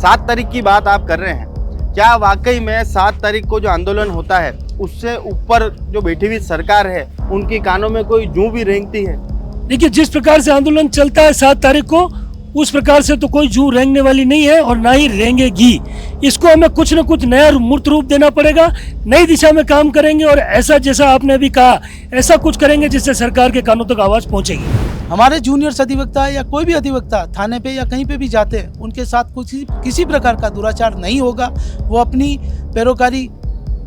7 तारीख की बात आप कर रहे हैं, क्या वाकई में 7 तारीख को जो आंदोलन होता है उससे ऊपर जो बैठी हुई सरकार है उनके कानों में कोई जूं भी रेंगती है? देखिए, जिस प्रकार से आंदोलन चलता है 7 तारीख को, उस प्रकार से तो कोई जूं रेंगने वाली नहीं है और ना ही रेंगेगी। इसको हमें कुछ न कुछ नया मूर्त रूप देना पड़ेगा, नई दिशा में काम करेंगे और ऐसा जैसा आपने अभी कहा ऐसा कुछ करेंगे जिससे सरकार के कानों तक आवाज पहुंचेगी। हमारे जूनियर अधिवक्ता या कोई भी अधिवक्ता थाने पे या कहीं पे भी जाते हैं, उनके साथ कुछ किसी प्रकार का दुराचार नहीं होगा, वो अपनी पैरोकारी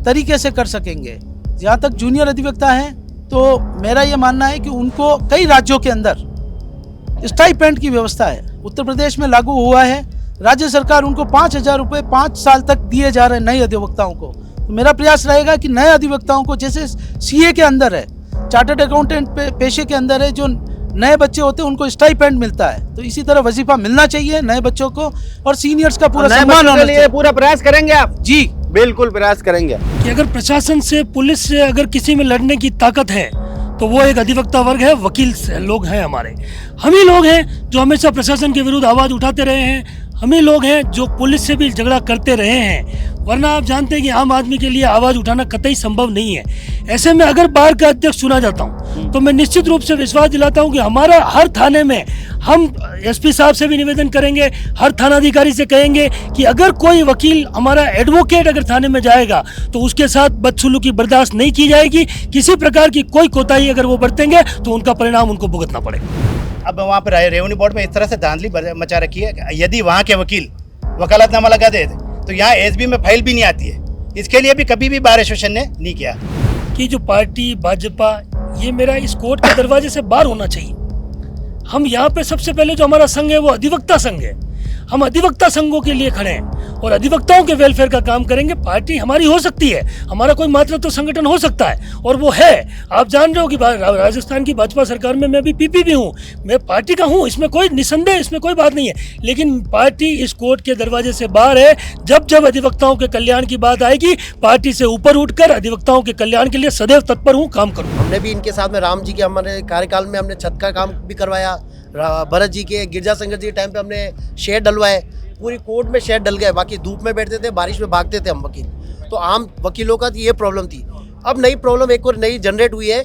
तरीके से कर सकेंगे। जहाँ तक जूनियर अधिवक्ता हैं तो मेरा ये मानना है कि उनको कई राज्यों के अंदर स्टाइपेंड की व्यवस्था है, उत्तर प्रदेश में लागू हुआ है। राज्य सरकार उनको 5,000 रुपये 5 साल तक दिए जा रहे हैं नए अधिवक्ताओं को। तो मेरा प्रयास रहेगा कि नए अधिवक्ताओं को, जैसे सीए के अंदर है, चार्टर्ड अकाउंटेंट पेशे के अंदर है, जो नए बच्चे होते हैं उनको स्टाइपेंड मिलता है, तो इसी तरह वजीफा मिलना चाहिए नए बच्चों को और सीनियर्स का पूरा सम्मान होना चाहिए। पूरा प्रयास करेंगे आप? जी बिल्कुल प्रयास करेंगे कि अगर प्रशासन से, पुलिस से अगर किसी में लड़ने की ताकत है तो वो एक अधिवक्ता वर्ग है, वकील लोग हैं हमारे। हम ही लोग हैं जो हमेशा प्रशासन के विरुद्ध आवाज उठाते रहे हैं, हम ही लोग हैं जो पुलिस से भी झगड़ा करते रहे हैं। वरना आप जानते हैं कि आम आदमी के लिए आवाज उठाना कतई संभव नहीं है। ऐसे में अगर बार का अध्यक्ष चुना जाता हूं तो मैं निश्चित रूप से विश्वास दिलाता हूं कि हमारा हर थाने में, हम एसपी साहब से भी निवेदन करेंगे, हर थानाधिकारी से कहेंगे कि अगर कोई वकील, हमारा एडवोकेट अगर थाने में जाएगा तो उसके साथ बदसलूकी बर्दाश्त नहीं की जाएगी। किसी प्रकार की कोई कोताही अगर वो बरतेंगे तो उनका परिणाम उनको भुगतना पड़ेगा। अब वहाँ पर रेवेन्यू बोर्ड में इस तरह से धांधली मचा रखी है, यदि वहाँ के वकील वकालतनामा लगा दे तो यहाँ एसबी में फाइल भी नहीं आती है। इसके लिए भी कभी भी बार एसोसिएशन ने नहीं किया कि जो पार्टी भाजपा, ये मेरा इस कोर्ट के दरवाजे से बाहर होना चाहिए। हम यहाँ पे सबसे पहले जो हमारा संघ है वो अधिवक्ता संघ है। हम अधिवक्ता संघों के लिए खड़े हैं और अधिवक्ताओं के वेलफेयर का काम करेंगे। पार्टी हमारी हो सकती है, हमारा कोई मात्र तो संगठन हो सकता है और वो है। आप जान रहे हो कि राजस्थान की भाजपा सरकार में मैं भी पीपी भी हूँ, मैं पार्टी का हूँ, इसमें कोई निसंदेह, इसमें कोई बात नहीं है। लेकिन पार्टी इस कोर्ट के दरवाजे से बाहर है। जब जब अधिवक्ताओं के कल्याण की बात आएगी, पार्टी से ऊपर उठकर अधिवक्ताओं के कल्याण के लिए सदैव तत्पर हूँ, काम करूँ। हमने भी इनके साथ में राम जी के हमारे कार्यकाल में हमने छत का काम भी करवाया, भरत जी के, गिरजा शंकर जी के टाइम पे हमने शेड डलवाए, पूरी कोर्ट में शेड डल गए। बाकी धूप में बैठते थे, बारिश में भागते थे हम वकील। तो आम वकीलों का ये प्रॉब्लम थी। अब नई प्रॉब्लम एक और नई जनरेट हुई है,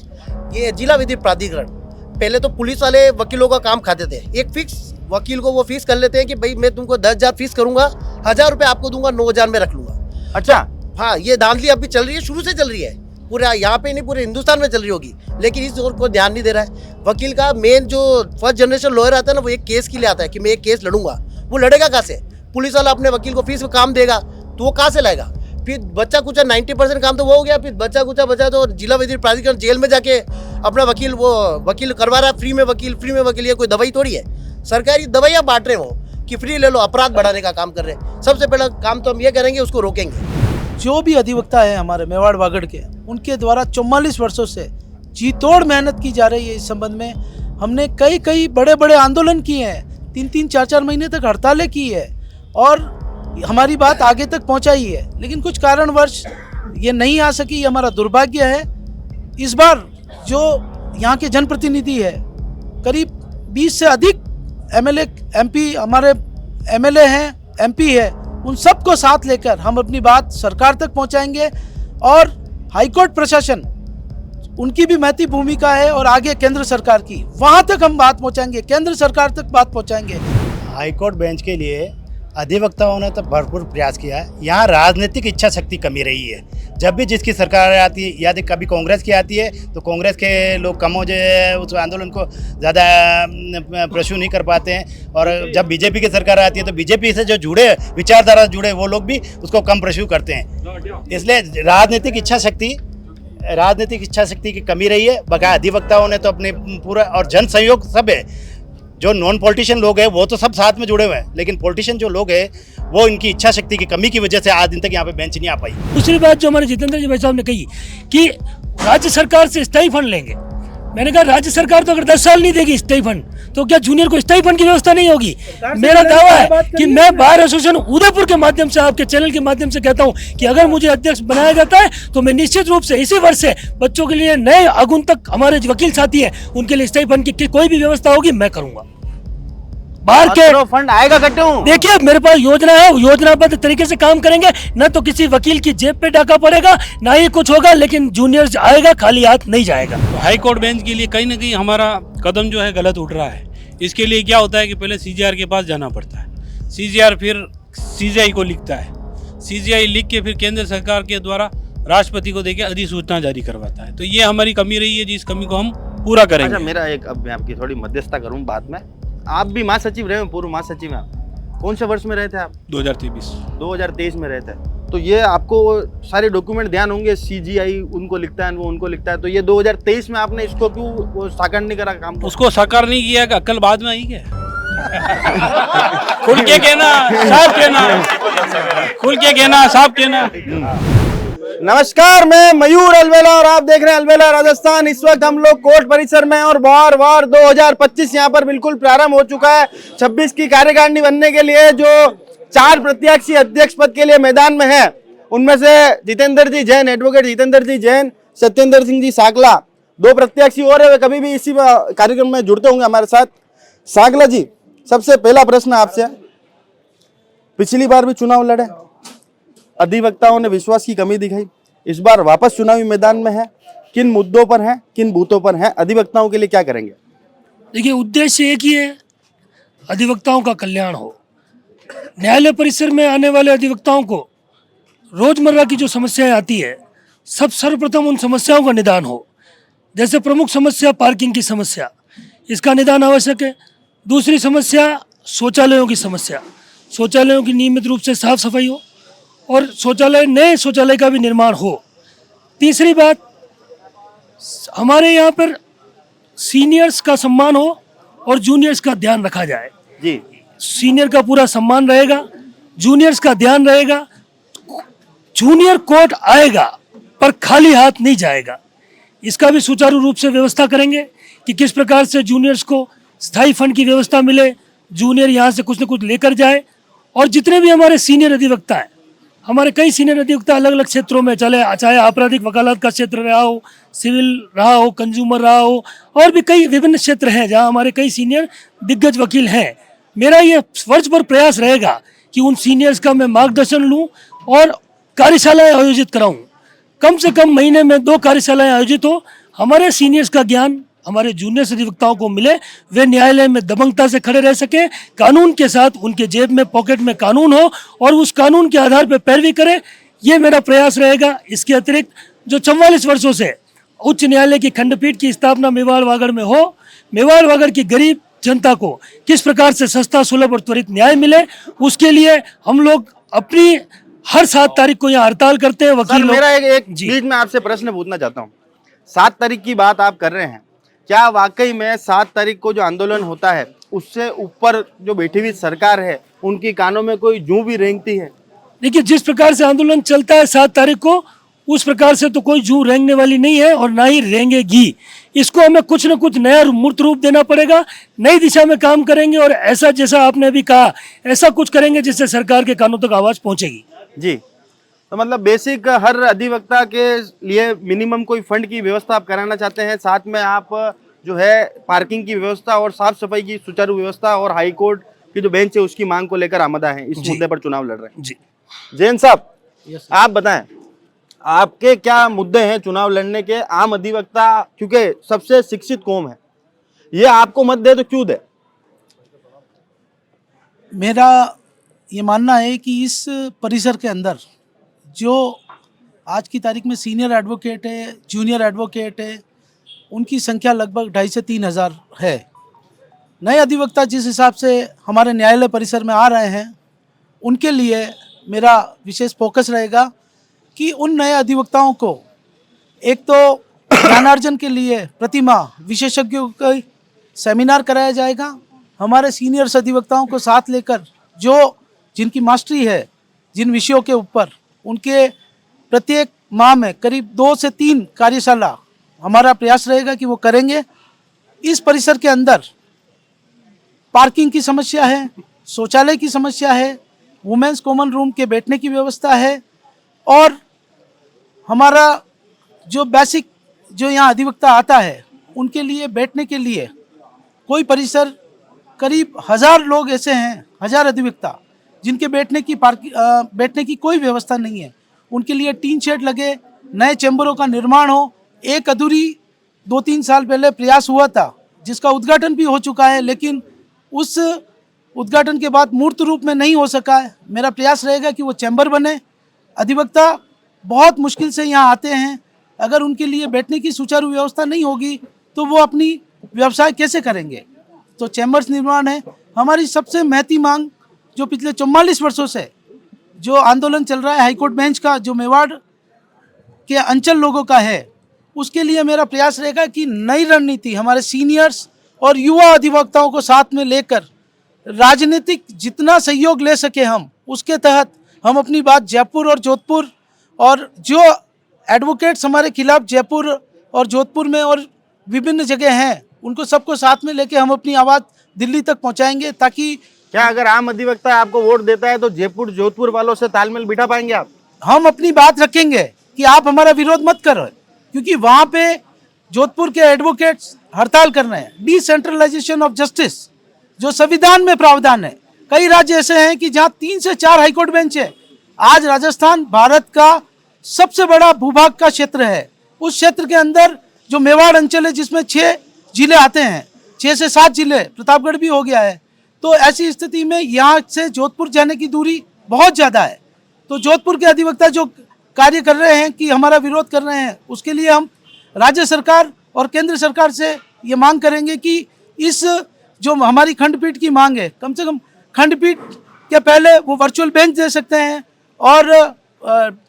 ये जिला विधिक प्राधिकरण। पहले तो पुलिस वाले वकीलों का काम खाते थे। एक फिक्स वकील को वो फीस कर लेते हैं कि भाई मैं तुमको 10,000 फीस करूंगा, 1,000 रुपये आपको दूंगा, 9,000 में रख लूंगा। अच्छा, हाँ, ये धांधली अभी चल रही है, शुरू से चल रही है, पूरा यहाँ पे नहीं पूरे हिंदुस्तान में चल रही होगी, लेकिन इस ओर को ध्यान नहीं दे रहा है। वकील का मेन जो फर्स्ट जनरेशन लॉयर आता है ना, वो एक केस के लिए आता है कि मैं एक केस लड़ूंगा। वो लड़ेगा कहाँ से? पुलिस वाला अपने वकील को फीस में काम देगा तो वो कहाँ से लाएगा? फिर बच्चा कुचा 90% काम तो वो हो गया, फिर बच्चा कुचा बचा तो जिला विधिक प्राधिकरण जेल में जाके अपना वकील करवा रहा है, फ्री में वकील। ये कोई दवाई थोड़ी है, सरकारी दवाइयाँ बांट रहे हो कि फ्री ले लो, अपराध बढ़ाने का काम कर रहे हैं। सबसे पहला काम तो हम ये करेंगे, उसको रोकेंगे। जो भी अधिवक्ता है हमारे मेवाड़ वागड़ के, उनके द्वारा 44 वर्षों से जी तोड़ मेहनत की जा रही है। इस संबंध में हमने कई बड़े बड़े आंदोलन किए हैं, 3-3, 4-4 महीने तक हड़तालें की है और हमारी बात आगे तक पहुंचाई है, लेकिन कुछ कारणवश ये नहीं आ सकी। ये हमारा दुर्भाग्य है। इस बार जो यहाँ के जनप्रतिनिधि है, करीब 20 से अधिक एमएलए, एमपी, हमारे एमएलए हैं, एमपी है, उन सबको साथ लेकर हम अपनी बात सरकार तक पहुंचाएंगे। और हाईकोर्ट प्रशासन, उनकी भी महती भूमिका है और आगे केंद्र सरकार की, वहां तक हम बात पहुंचाएंगे, केंद्र सरकार तक बात पहुंचाएंगे। हाईकोर्ट बेंच के लिए अधिवक्ताओं ने तो भरपूर प्रयास किया है। यहाँ राजनीतिक इच्छा शक्ति कमी रही है। जब भी जिसकी सरकार आती है, यदि कभी कांग्रेस की आती है तो कांग्रेस के लोग कम हो जाए, उस आंदोलन को ज़्यादा प्रश्न नहीं कर पाते हैं। और जब बीजेपी की सरकार आती है तो बीजेपी से जो जुड़े, विचारधारा से जुड़े, वो लोग भी उसको कम प्रश्न करते हैं। इसलिए राजनीतिक इच्छा शक्ति की कमी रही है। बकाया अधिवक्ताओं ने तो अपने पूरा, और जन सहयोग सब है। जो नॉन पॉलिटिशियन लोग हैं वो तो सब साथ में जुड़े हुए हैं, लेकिन पॉलिटिशियन जो लोग हैं वो इनकी इच्छा शक्ति की कमी की वजह से आज दिन तक यहाँ पे बेंच नहीं आ पाई। दूसरी बात जो हमारे जितेंद्र जी भाई साहब ने कही कि राज्य सरकार से स्थायी फंड लेंगे, मैंने कहा राज्य सरकार तो अगर 10 साल नहीं देगी स्थायी फंड, तो क्या जूनियर को स्थायी फंड की व्यवस्था नहीं होगी? मेरा दावा है कि मैं बार एसोसिएशन उदयपुर के माध्यम से, आपके चैनल के माध्यम से कहता हूं कि अगर मुझे अध्यक्ष बनाया जाता है तो मैं निश्चित रूप से इसी वर्ष से बच्चों के लिए, नए आगुंतक हमारे वकील साथी हैं, उनके लिए स्थायी फंड की कोई भी व्यवस्था होगी मैं करूंगा। बाहर के फंड आएगा कट्टू? देखिए मेरे पास योजना है, योजनाबद्ध तरीके से काम करेंगे। न तो किसी वकील की जेब पे डाका पड़ेगा, ना ही कुछ होगा, लेकिन जूनियर आएगा खाली हाथ नहीं जाएगा। तो हाई कोर्ट बेंच के लिए कहीं ना कहीं हमारा कदम जो है गलत उठ रहा है। इसके लिए क्या होता है कि पहले सीजीआर के पास जाना पड़ता है, सीजीआर फिर सीजीआई को लिखता है, सीजीआई लिख के फिर केंद्र सरकार के द्वारा राष्ट्रपति को देके अधिसूचना जारी करवाता है। तो ये हमारी कमी रही है, जिस कमी को हम पूरा करेंगे। अच्छा, मेरा एक, अब मैं आपकी थोड़ी मध्यस्थता करूं बाद में। आप भी महासचिव रहे हो, पूर्व महासचिव हैं आप। कौन से वर्ष में रहे थे आप? 2023 में रहे थे। तो ये आपको सारे डॉक्यूमेंट ध्यान होंगे, सीजीआई उनको लिखता है, वो उनको लिखता है। तो ये 2023 में आपने इसको क्यों वो साकार नहीं करा काम को? उसको साकार नहीं किया, अक्ल बाद में आई क्या? खुल के कहना, साफ कहना, खुल के कहना, साफ कहना। नमस्कार, मैं मयूर अलवेला और आप देख रहे हैं अलवेला राजस्थान। इस वक्त हम लोग कोर्ट परिसर में और वार 2025 यहाँ पर बिल्कुल प्रारंभ हो चुका है। 26 की कार्यकारिणी बनने के लिए जो 4 प्रत्याशी अध्यक्ष पद के लिए मैदान में है, उनमें से जितेंद्र जी जैन, एडवोकेट जितेंद्र जी जैन, सत्येंद्र सिंह जी साकला, 2 प्रत्याशी और है। वे कभी भी इसी कार्यक्रम में जुड़ते होंगे हमारे साथ। साकला जी, सबसे पहला प्रश्न आपसे, पिछली बार भी चुनाव लड़े, अधिवक्ताओं ने विश्वास की कमी दिखाई, इस बार वापस चुनावी मैदान में है, किन मुद्दों पर हैं, किन बूथों पर हैं, अधिवक्ताओं के लिए क्या करेंगे? देखिए उद्देश्य एक ही है, अधिवक्ताओं का कल्याण हो। न्यायालय परिसर में आने वाले अधिवक्ताओं को रोजमर्रा की जो समस्याएं आती है, सब सर्वप्रथम उन समस्याओं का निदान हो। जैसे प्रमुख समस्या पार्किंग की समस्या, इसका निदान आवश्यक है। दूसरी समस्या शौचालयों की समस्या, शौचालयों की नियमित रूप से साफ सफाई हो और नए शौचालय का भी निर्माण हो। तीसरी बात, हमारे यहाँ पर सीनियर्स का सम्मान हो और जूनियर्स का ध्यान रखा जाए। जी, सीनियर का पूरा सम्मान रहेगा, जूनियर्स का ध्यान रहेगा। जूनियर कोर्ट आएगा पर खाली हाथ नहीं जाएगा, इसका भी सुचारू रूप से व्यवस्था करेंगे कि किस प्रकार से जूनियर्स को स्थायी फंड की व्यवस्था मिले, जूनियर यहाँ से कुछ न कुछ लेकर जाए। और जितने भी हमारे सीनियर अधिवक्ता हैं, हमारे कई सीनियर अधिवक्ता अलग अलग क्षेत्रों में चले, चाहे आपराधिक वकालत का क्षेत्र रहा हो, सिविल रहा हो, कंज्यूमर रहा हो, और भी कई विभिन्न क्षेत्र हैं जहां हमारे कई सीनियर दिग्गज वकील हैं। मेरा ये वर्ष भर प्रयास रहेगा कि उन सीनियर्स का मैं मार्गदर्शन लूं और कार्यशालाएं आयोजित कराऊं। कम से कम महीने में 2 कार्यशालाएं आयोजित हो, हमारे सीनियर्स का ज्ञान हमारे जूनियर अधिवक्ताओं को मिले, वे न्यायालय में दबंगता से खड़े रह सके, कानून के साथ उनके जेब में पॉकेट में कानून हो और उस कानून के आधार पर पैरवी करें। ये मेरा प्रयास रहेगा। इसके अतिरिक्त जो 44 वर्षों से उच्च न्यायालय की खंडपीठ की स्थापना मेवाड़ वागड़ में हो, मेवाड़ वागड़ की गरीब जनता को किस प्रकार से सस्ता, सुलभ और त्वरित न्याय मिले, उसके लिए हम लोग अपनी हर 7 तारीख को यहाँ हड़ताल करते हैं। वकील मेरा एक बीच में आपसे प्रश्न पूछना चाहता हूँ। 7 तारीख की बात आप कर रहे हैं, क्या वाकई में 7 तारीख को जो आंदोलन होता है उससे ऊपर जो बैठी हुई सरकार है उनकी कानों में कोई जूं भी रेंगती है? देखिए, जिस प्रकार से आंदोलन चलता है 7 तारीख को, उस प्रकार से तो कोई जूं रेंगने वाली नहीं है और ना ही रेंगेगी। इसको हमें कुछ न कुछ नया मूर्त रूप देना पड़ेगा, नई दिशा में काम करेंगे और ऐसा, जैसा आपने अभी कहा, ऐसा कुछ करेंगे जिससे सरकार के कानों तक आवाज पहुंचेगी। जी, तो मतलब बेसिक हर अधिवक्ता के लिए मिनिमम कोई फंड की व्यवस्था आप कराना चाहते हैं, साथ में आप जो है पार्किंग की व्यवस्था और साफ सफाई की सुचारू व्यवस्था और हाई कोर्ट की जो बेंच है उसकी मांग को लेकर आमदा है। इस मुद्दे पर चुनाव लड़ रहे हैं। जी जैन साहब, आप बताएं आपके क्या मुद्दे हैं चुनाव लड़ने के? आम अधिवक्ता क्योंकि सबसे शिक्षित कौम है, ये आपको मत दे तो क्यों दे? मेरा ये मानना है कि इस परिसर के अंदर जो आज की तारीख में सीनियर एडवोकेट है, जूनियर एडवोकेट है, उनकी संख्या लगभग 2,500 से 3,000 है। नए अधिवक्ता जिस हिसाब से हमारे न्यायालय परिसर में आ रहे हैं, उनके लिए मेरा विशेष फोकस रहेगा कि उन नए अधिवक्ताओं को एक तो ज्ञानार्जन के लिए प्रतिमाह विशेषज्ञों का सेमिनार कराया जाएगा। हमारे सीनियर्स अधिवक्ताओं को साथ लेकर जो जिनकी मास्टरी है जिन विषयों के ऊपर, उनके प्रत्येक माह में करीब 2 से 3 कार्यशाला हमारा प्रयास रहेगा कि वो करेंगे। इस परिसर के अंदर पार्किंग की समस्या है, शौचालय की समस्या है, वुमेन्स कॉमन रूम के बैठने की व्यवस्था है और हमारा जो बेसिक जो यहाँ अधिवक्ता आता है उनके लिए बैठने के लिए कोई परिसर करीब 1000 लोग ऐसे हैं, 1000 अधिवक्ता जिनके बैठने की कोई व्यवस्था नहीं है। उनके लिए टीन शेड लगे, नए चैम्बरों का निर्माण हो। एक अधूरी 2-3 साल पहले प्रयास हुआ था जिसका उद्घाटन भी हो चुका है, लेकिन उस उद्घाटन के बाद मूर्त रूप में नहीं हो सका है। मेरा प्रयास रहेगा कि वो चैम्बर बने। अधिवक्ता बहुत मुश्किल से यहाँ आते हैं, अगर उनके लिए बैठने की सुचारू व्यवस्था नहीं होगी तो वो अपनी व्यवसाय कैसे करेंगे। तो चैम्बर्स निर्माण है हमारी सबसे महती मांग, जो पिछले 44 वर्षों से जो आंदोलन चल रहा है हाईकोर्ट बेंच का, जो मेवाड़ के अंचल लोगों का है, उसके लिए मेरा प्रयास रहेगा कि नई रणनीति हमारे सीनियर्स और युवा अधिवक्ताओं को साथ में लेकर राजनीतिक जितना सहयोग ले सके हम, उसके तहत हम अपनी बात जयपुर और जोधपुर और जो एडवोकेट्स हमारे खिलाफ जयपुर और जोधपुर में और विभिन्न जगह हैं, उनको सबको साथ में लेके हम अपनी आवाज़ दिल्ली तक पहुंचाएंगे, ताकि क्या अगर आम अधिवक्ता आपको वोट देता है तो जयपुर जोधपुर वालों से तालमेल बिठा पाएंगे आप? हम अपनी बात रखेंगे कि आप हमारा विरोध मत करो, क्योंकि वहाँ पे जोधपुर के एडवोकेट्स हड़ताल कर रहे हैं। डिसेंट्रलाइजेशन ऑफ जस्टिस जो संविधान में प्रावधान है, कई राज्य ऐसे हैं कि जहाँ 3 से 4 हाईकोर्ट बेंच है। आज राजस्थान भारत का सबसे बड़ा भूभाग का क्षेत्र है। उस क्षेत्र के अंदर जो मेवाड़ अंचल है, जिसमें 6 जिले आते हैं, 6 से 7 जिले, प्रतापगढ़ भी हो गया है। तो ऐसी स्थिति में यहाँ से जोधपुर जाने की दूरी बहुत ज़्यादा है। तो जोधपुर के अधिवक्ता जो कार्य कर रहे हैं कि हमारा विरोध कर रहे हैं, उसके लिए हम राज्य सरकार और केंद्र सरकार से ये मांग करेंगे कि इस जो हमारी खंडपीठ की मांग है, कम से कम खंडपीठ के पहले वो वर्चुअल बेंच दे सकते हैं, और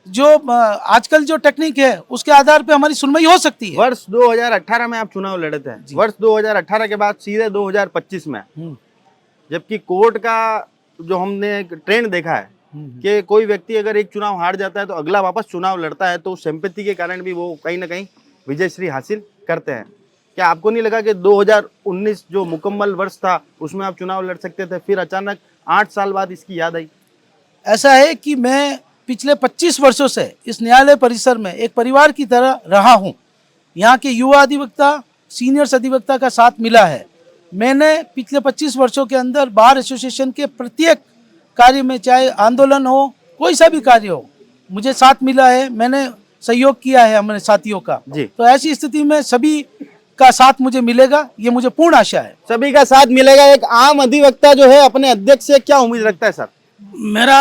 जो आजकल जो टेक्निक है उसके आधार पे हमारी सुनवाई हो सकती है। वर्ष 2018 में आप चुनाव लड़े थे, वर्ष 2018 के बाद सीधे 2025 में, जबकि कोर्ट का जो हमने ट्रेंड देखा है कि कोई व्यक्ति अगर एक चुनाव हार जाता है तो अगला वापस चुनाव लड़ता है, तो सिंपैथी के कारण भी वो कहीं ना कहीं विजयश्री हासिल करते हैं। क्या आपको नहीं लगा कि 2019 जो मुकम्मल वर्ष था उसमें आप चुनाव लड़ सकते थे, फिर अचानक 8 साल बाद इसकी याद आई? ऐसा है कि मैं पिछले 25 वर्षों से इस न्यायालय परिसर में एक परिवार की तरह रहा हूँ। यहाँ के युवा अधिवक्ता, सीनियर्स अधिवक्ता का साथ मिला है। मैंने पिछले 25 वर्षों के अंदर बार एसोसिएशन के प्रत्येक कार्य में, चाहे आंदोलन हो, कोई सा भी कार्य हो, मुझे साथ मिला है। मैंने सहयोग किया है हमारे साथियों का जी। तो ऐसी स्थिति में सभी का साथ मुझे मिलेगा, ये मुझे पूर्ण आशा है। सभी का साथ मिलेगा। एक आम अधिवक्ता जो है अपने अध्यक्ष से क्या उम्मीद रखता है सर? मेरा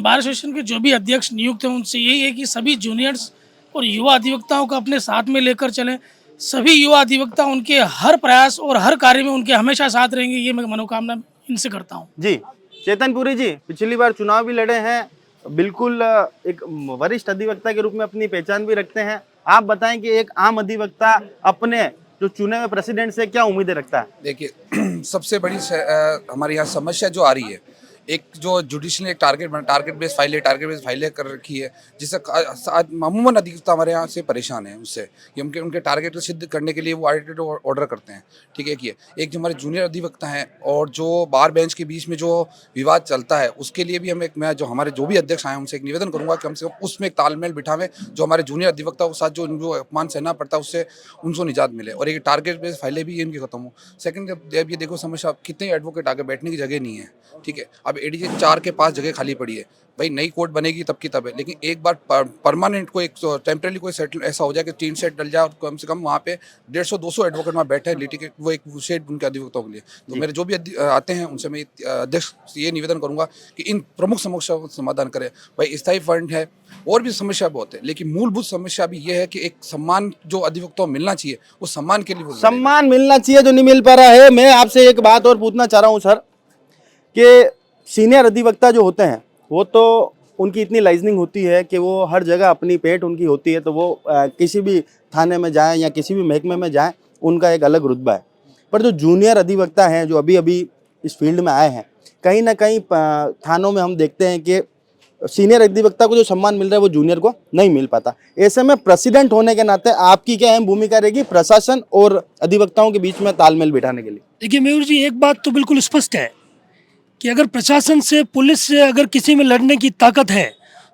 बार एसोसिएशन के जो भी अध्यक्ष नियुक्त हैं उनसे यही है कि सभी जूनियर्स और युवा अधिवक्ताओं को अपने साथ में लेकर चलें। सभी युवा अधिवक्ता उनके हर प्रयास और हर कार्य में उनके हमेशा साथ रहेंगे, ये मैं मनोकामना इनसे करता हूँ। जी। चेतनपुरी जी, पिछली बार चुनाव भी लड़े हैं, बिल्कुल एक वरिष्ठ अधिवक्ता के रूप में अपनी पहचान भी रखते हैं। आप बताएं कि एक आम अधिवक्ता अपने जो चुने हुए प्रेसिडेंट से क्या उम्मीदें रखता है? देखिए, सबसे बड़ी हमारे यहाँ समस्या जो आ रही है, एक जो जुडिशल एक टारगेट बेस्ड फाइलें कर रखी है, जिससे अमूमन अधिवक्ता हमारे यहाँ से परेशान है उससे कि उनके टारगेट को सिद्ध करने के लिए वो ऑडिटेड ऑर्डर करते हैं। ठीक है कि एक जो हमारे जूनियर अधिवक्ता हैं और जो बार बेंच के बीच में जो विवाद चलता है, उसके लिए भी मैं जो हमारे जो भी अध्यक्ष आए उनसे एक निवेदन करूँगा कि कम से कम उसमें एक तालमेल बिठावें, जो हमारे जूनियर अधिवक्ता के साथ जो अपमान सहना पड़ता है उससे उनको निजात मिले, और एक टारगेट बेस्ड फाइलें भी इनकी खत्म हो। सेकंड, जब ये देखो समस्या, कितने एडवोकेट आगे बैठने की जगह नहीं है। ठीक है, अब एडीजे 4 के पास जगह खाली पड़ी है। भाई नई कोर्ट बनेगी तब की तब है, लेकिन एक बार परमानेंट को एक टेम्परेरी कोई सेटल ऐसा हो जाए कि 3 सेट डल जाए और कम से कम वहाँ पे 150-200 एडवोकेट वहाँ बैठे हैं लिटिगेट, वो एक शेड उनके अधिवक्ताओं के लिए। तो मेरे जो भी आते हैं उनसे मैं अध्यक्ष ये निवेदन करूँगा कि इन प्रमुख समस्याओं का समाधान करें। भाई स्थायी फंड है, और भी समस्या बहुत है, लेकिन मूलभूत समस्या भी ये है कि एक सम्मान जो अधिवक्ताओं मिलना चाहिए, वो सम्मान के लिए सम्मान मिलना चाहिए जो नहीं मिल पा रहा है। मैं आपसे एक बात और पूछना चाह रहा हूँ सर, कि सीनियर अधिवक्ता जो होते हैं वो तो उनकी इतनी लाइजनिंग होती है कि वो हर जगह अपनी पेट उनकी होती है, तो वो किसी भी थाने में जाएं या किसी भी महकमे में जाएं, उनका एक अलग रुतबा है। पर जो जूनियर अधिवक्ता हैं जो अभी अभी इस फील्ड में आए हैं, कहीं ना कहीं थानों में हम देखते हैं कि सीनियर अधिवक्ता को जो सम्मान मिल रहा है वो जूनियर को नहीं मिल पाता। ऐसे में प्रेसिडेंट होने के नाते आपकी क्या अहम भूमिका रहेगी प्रशासन और अधिवक्ताओं के बीच में तालमेल बिठाने के लिए? देखिए मयूर जी, एक बात तो बिल्कुल स्पष्ट है कि अगर प्रशासन से, पुलिस से अगर किसी में लड़ने की ताकत है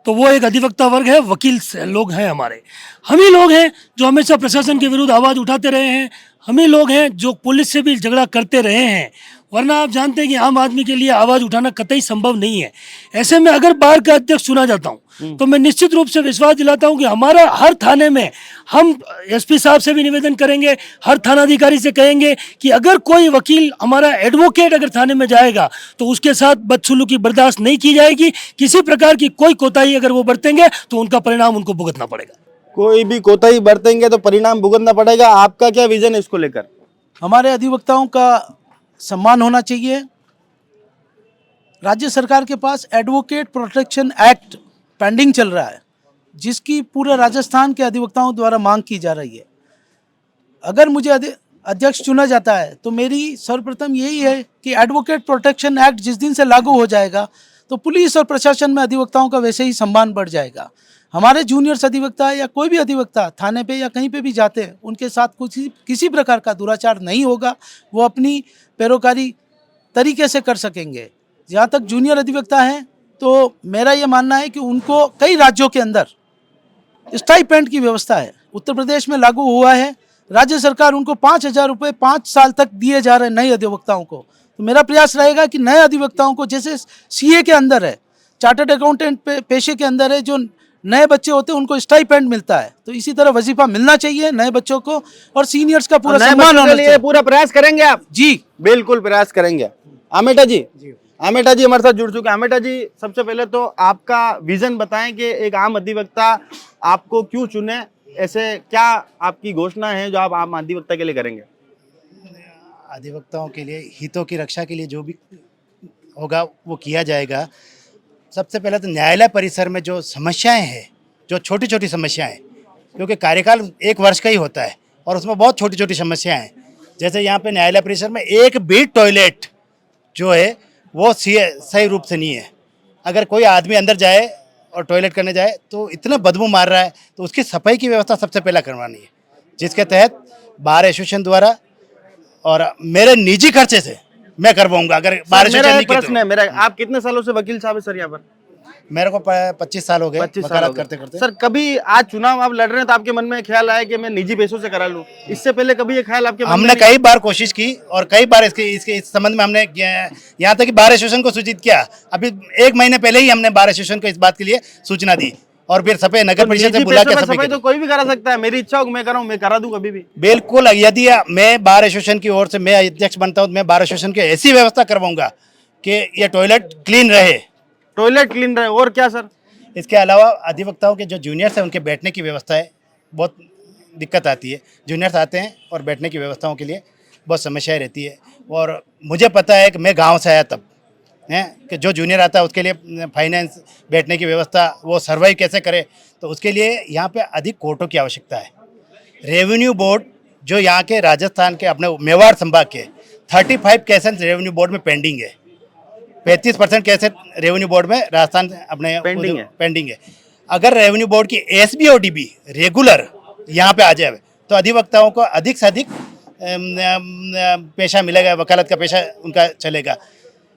तो वो एक अधिवक्ता वर्ग है, वकील लोग हैं हमारे। हम ही लोग हैं जो हमेशा प्रशासन के विरुद्ध आवाज़ उठाते रहे हैं, हम ही लोग हैं जो पुलिस से भी झगड़ा करते रहे हैं। वरना आप जानते हैं कि आम आदमी के लिए आवाज़ उठाना कतई संभव नहीं है। ऐसे में अगर बार का अध्यक्ष चुना जाता हूँ तो मैं निश्चित रूप से विश्वास दिलाता हूँ कि हमारा हर थाने में हम एसपी साहब से भी निवेदन करेंगे, हर थानाधिकारी से कहेंगे कि अगर कोई वकील हमारा एडवोकेट अगर थाने में जाएगा तो उसके साथ बदसलूकी बर्दाश्त नहीं की जाएगी। किसी प्रकार की कोई कोताही अगर वो बरतेंगे तो उनका परिणाम उनको भुगतना पड़ेगा। कोई भी कोताही बरतेंगे तो परिणाम भुगतना पड़ेगा। आपका क्या विजन है इसको लेकर? हमारे अधिवक्ताओं का सम्मान होना चाहिए। राज्य सरकार के पास एडवोकेट प्रोटेक्शन एक्ट पेंडिंग चल रहा है, जिसकी पूरे राजस्थान के अधिवक्ताओं द्वारा मांग की जा रही है। अगर मुझे अध्यक्ष चुना जाता है तो मेरी सर्वप्रथम यही है कि एडवोकेट प्रोटेक्शन एक्ट जिस दिन से लागू हो जाएगा तो पुलिस और प्रशासन में अधिवक्ताओं का वैसे ही सम्मान बढ़ जाएगा। हमारे जूनियर्स अधिवक्ता या कोई भी अधिवक्ता थाने पे या कहीं पे भी जाते हैं, उनके साथ कुछ किसी प्रकार का दुराचार नहीं होगा, वो अपनी पैरोकारी तरीके से कर सकेंगे। जहाँ तक जूनियर अधिवक्ता हैं तो मेरा ये मानना है कि उनको कई राज्यों के अंदर स्टाइपेंड की व्यवस्था है। उत्तर प्रदेश में लागू हुआ है, राज्य सरकार उनको 5,000 रुपये 5 साल तक दिए जा रहे हैं नए अधिवक्ताओं को। तो मेरा प्रयास रहेगा कि नए अधिवक्ताओं को, जैसे सीए के अंदर है, चार्टर्ड अकाउंटेंट पेशे के अंदर है, जो नए बच्चे होते हैं उनको स्टाइपेंड मिलता है, तो इसी तरह वजीफा मिलना चाहिए नए बच्चों को और सीनियर्स का पूरा सम्मान होना चाहिए। पूरा प्रयास करेंगे आप? जी बिल्कुल प्रयास करेंगे। आमेटा जी हमारे साथ जुड़ चुके हैं। आमेटा जी, सबसे पहले तो आपका विजन बताएं कि एक आम अधिवक्ता आपको क्यों चुने, ऐसे क्या आपकी घोषणा है जो आप आम अधिवक्ता के लिए करेंगे? अधिवक्ताओं के लिए हितों की रक्षा के लिए जो भी होगा वो किया जाएगा। सबसे पहले तो न्यायालय परिसर में जो समस्याएं हैं, जो छोटी छोटी समस्याएं, क्योंकि कार्यकाल 1 वर्ष का ही होता है और उसमें बहुत छोटी छोटी समस्याएं हैं। जैसे यहाँ पे न्यायालय परिसर में एक भी टॉयलेट जो है वो सही रूप से नहीं है। अगर कोई आदमी अंदर जाए और टॉयलेट करने जाए तो इतना बदबू मार रहा है, तो उसकी सफाई की व्यवस्था सबसे पहला करवानी है, जिसके तहत बार एसोसिएशन द्वारा और मेरे निजी खर्चे से मैं करवाऊंगा। अगर बार एसोसिएशन नहीं प्रश्न है मेरा, आप कितने सालों से वकील साहब है सर यहाँ पर? मेरे को 25 साल हो गए 25 साल वकालत हो गए। करते करते। सर, कभी आज चुनाव आप लड़ रहे हैं तो आपके मन में ख्याल आया कि मैं निजी पैसों से करा लूं? इससे पहले कभी ये ख्याल आपके मन में हमने नहीं? कई बार कोशिश की और कई बार इसके इस संबंध में हमने यहाँ तक कि बार एसोसिएशन को सूचित किया। अभी 1 महीने पहले ही हमने बार एसोसिएशन को इस बात के लिए सूचना दी और फिर सफेद नगर परिषद से बुला के सफाई तो कोई भी करा सकता है। मेरी इच्छा हो मैं कराऊं, मैं करा दूं कभी भी। बिल्कुल, यदि मैं बार एसोसिएशन की ओर से मैं अध्यक्ष बनता हूँ, मैं बार एसोसिएशन की ऐसी व्यवस्था करवाऊंगा कि ये टॉयलेट क्लीन रहे। टॉयलेट क्लीन रहे और क्या सर? इसके अलावा अधिवक्ताओं के जो जूनियर्स हैं उनके बैठने की व्यवस्था है, बहुत दिक्कत आती है। जूनियर्स आते हैं और बैठने की व्यवस्थाओं के लिए बहुत समस्याएं रहती है। और मुझे पता है कि मैं गांव से आया तब हैं कि जो जूनियर आता है उसके लिए फाइनेंस, बैठने की व्यवस्था, वो सर्वाइव कैसे करे, तो उसके लिए यहाँ पे अधिक कोर्टों की आवश्यकता है। रेवेन्यू बोर्ड जो यहाँ के राजस्थान के अपने मेवाड़ संभाग के 35 केसेस रेवेन्यू बोर्ड में पेंडिंग है। 35% केसेस रेवेन्यू बोर्ड में राजस्थान अपने पेंडिंग है। अगर रेवेन्यू बोर्ड की एसबी और डीबी रेगुलर यहाँ पे आ जाए तो अधिवक्ताओं को अधिक से अधिक पेशा मिलेगा, वकालत का पेशा उनका चलेगा।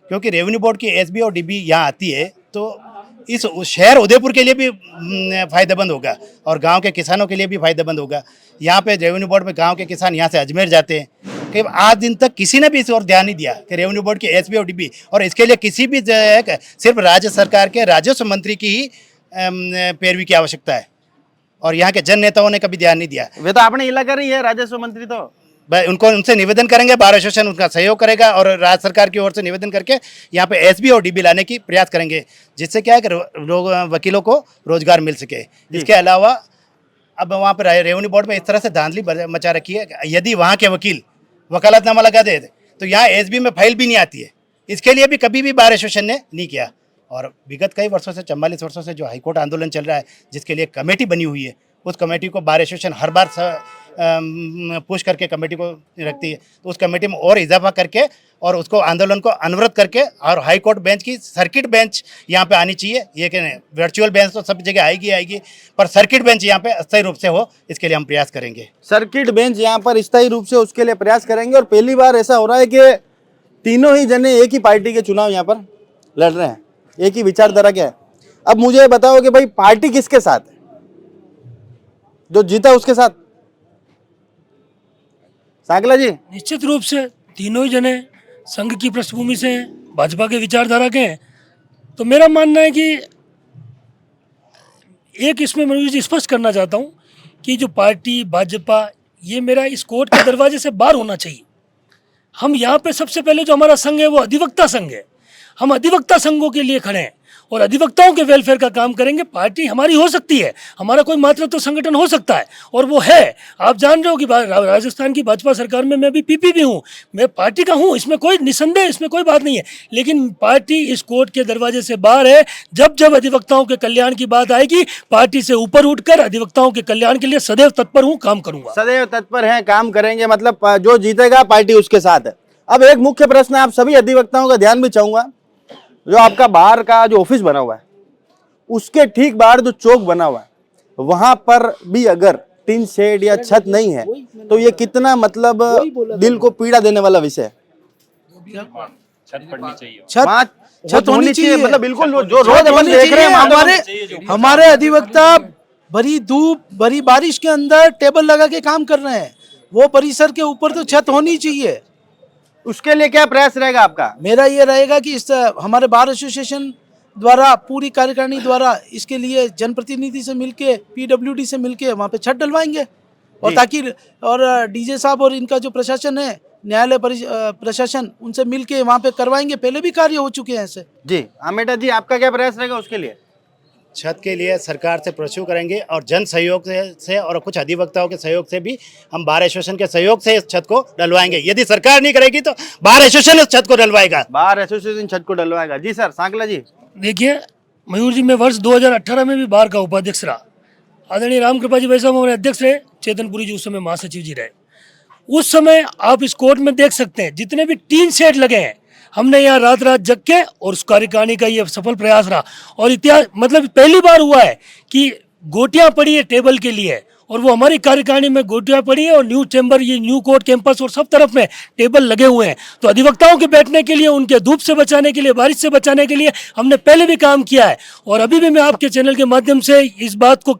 क्योंकि रेवेन्यू बोर्ड की एसबी और डीबी यहाँ आती है तो इस शहर उदयपुर के लिए भी फ़ायदेमंद होगा और गांव के किसानों के लिए भी फ़ायदेमंद होगा। यहाँ पे रेवेन्यू बोर्ड में गांव के किसान यहाँ से अजमेर जाते हैं कि आज दिन तक किसी ने भी इस ओर ध्यान नहीं दिया कि रेवेन्यू बोर्ड की एसबी और डीबी, और इसके लिए किसी भी सिर्फ राज्य सरकार के राजस्व मंत्री की ही पैरवी की आवश्यकता है और यहाँ के जन नेताओं ने कभी ध्यान नहीं दिया। वे तो अपने इलाका ही है राजस्व मंत्री, तो उनसे निवेदन करेंगे, बार एसोसिएशन उनका सहयोग करेगा और राज्य सरकार की ओर से निवेदन करके यहाँ पे एसबी और डीबी लाने की प्रयास करेंगे, जिससे क्या है कि लोग वकीलों को रोजगार मिल सके। इसके अलावा अब वहाँ पर रेवेन्यू बोर्ड में इस तरह से धांधली मचा रखी है, यदि वहाँ के वकील वकालतनामा लगा दे तो यहाँ एसबी में फाइल भी नहीं आती है। इसके लिए भी कभी भी बार एसोसिएशन ने नहीं किया और विगत कई वर्षों से 44 वर्षों से जो हाईकोर्ट आंदोलन चल रहा है, जिसके लिए कमेटी बनी हुई है, उस कमेटी को बार एसोसिएशन हर बार पुश करके कमेटी को रखती है। तो उस कमेटी में और इजाफा करके और उसको आंदोलन को अनवरत करके और हाई कोर्ट बेंच की सर्किट बेंच यहाँ पे आनी चाहिए। ये कि वर्चुअल बेंच तो सब जगह आएगी पर सर्किट बेंच यहाँ पे अस्थायी रूप से हो, इसके लिए हम प्रयास करेंगे। सर्किट बेंच यहाँ पर स्थायी रूप से उसके लिए प्रयास करेंगे। और पहली बार ऐसा हो रहा है कि तीनों ही जने एक ही पार्टी के चुनाव यहाँ पर लड़ रहे हैं, एक ही विचारधारा के है। अब मुझे बताओ कि भाई पार्टी किसके साथ है? जो जीता उसके साथ? सांकला जी, निश्चित रूप से तीनों ही जने संघ की पृष्ठभूमि से हैं, भाजपा के विचारधारा के हैं, तो मेरा मानना है कि एक इसमें मैं ये स्पष्ट करना चाहता हूँ कि जो पार्टी भाजपा, ये मेरा इस कोर्ट के दरवाजे से बाहर होना चाहिए। हम यहाँ पे सबसे पहले जो हमारा संघ है वो अधिवक्ता संघ है। हम अधिवक्ता संघों के लिए खड़े हैं और अधिवक्ताओं के वेलफेयर का काम करेंगे। पार्टी हमारी हो सकती है, हमारा कोई मातृत्व संगठन हो सकता है और वो है। आप जान रहे हो कि राजस्थान की भाजपा सरकार में मैं भी पीपी भी हूँ, मैं पार्टी का हूँ, इसमें कोई निसंदेह, इसमें कोई बात नहीं है। लेकिन पार्टी इस कोर्ट के दरवाजे से बाहर है। जब जब अधिवक्ताओं के कल्याण की बात आएगी, पार्टी से ऊपर उठकर अधिवक्ताओं के कल्याण के लिए सदैव तत्पर हूँ, काम करूंगा। सदैव तत्पर हैं, काम करेंगे, मतलब जो जीतेगा पार्टी उसके साथ है। अब एक मुख्य प्रश्न आप सभी अधिवक्ताओं का ध्यान भी चाहूंगा, जो आपका बाहर का जो ऑफिस बना हुआ है उसके ठीक बाहर जो चौक बना हुआ है, वहां पर भी अगर टीन शेड या छत नहीं है तो ये कितना मतलब दिल को पीड़ा देने वाला विषय है। छत होनी चाहिए, मतलब बिल्कुल जो रोज अपन देख रहे हैं हमारे अधिवक्ता भरी धूप भरी बारिश के अंदर टेबल लगा के काम कर रहे हैं। वो परिसर के ऊपर तो छत होनी चाहिए। उसके लिए क्या प्रयास रहेगा आपका? मेरा ये रहेगा कि इस हमारे बार एसोसिएशन द्वारा, पूरी कार्यकारिणी द्वारा इसके लिए जनप्रतिनिधि से मिलके, पीडब्ल्यूडी से मिलके वहाँ पे छत डलवाएंगे और ताकि और डीजे साहब और इनका जो प्रशासन है, न्यायालय प्रशासन, उनसे मिलके वहाँ पे करवाएंगे। पहले भी कार्य हो चुके हैं ऐसे। जी आमेटा जी, आपका क्या प्रयास रहेगा उसके लिए? छत के लिए सरकार से प्रश्न करेंगे और जन सहयोग से और कुछ अधिवक्ताओं के सहयोग से भी हम बार एसोसिएशन के सहयोग से इस छत को डलवाएंगे। यदि सरकार नहीं करेगी तो बार एसोसिएशन इस छत को डलवाएगा। बार एसोसिएशन छत को डलवाएगा। जी सर, सांकला जी। देखिए मयूर जी, मैं वर्ष 2018 में भी बार का उपाध्यक्ष रहा। आदरणीय रामकृपा जी वैसा हमारे अध्यक्ष रहे, चेतनपुरी जी उस समय महासचिव जी रहे। उस समय आप इस कोर्ट में देख सकते हैं जितने भी टीन शेड लगे हैं, हमने यहाँ रात रात जग के, और उस कार्यकारिणी का ये सफल प्रयास रहा। और इतिहास, मतलब पहली बार हुआ है कि गोटियां पड़ी है टेबल के लिए, और वो हमारी कार्यकारिणी में गोटियां पड़ी है, और न्यू चैम्बर, ये न्यू कोर्ट कैंपस और सब तरफ में टेबल लगे हुए हैं। तो अधिवक्ताओं के बैठने के लिए, उनके धूप से बचाने के लिए, बारिश से बचाने के लिए हमने पहले भी काम किया है। और अभी भी मैं आपके चैनल के माध्यम से इस बात को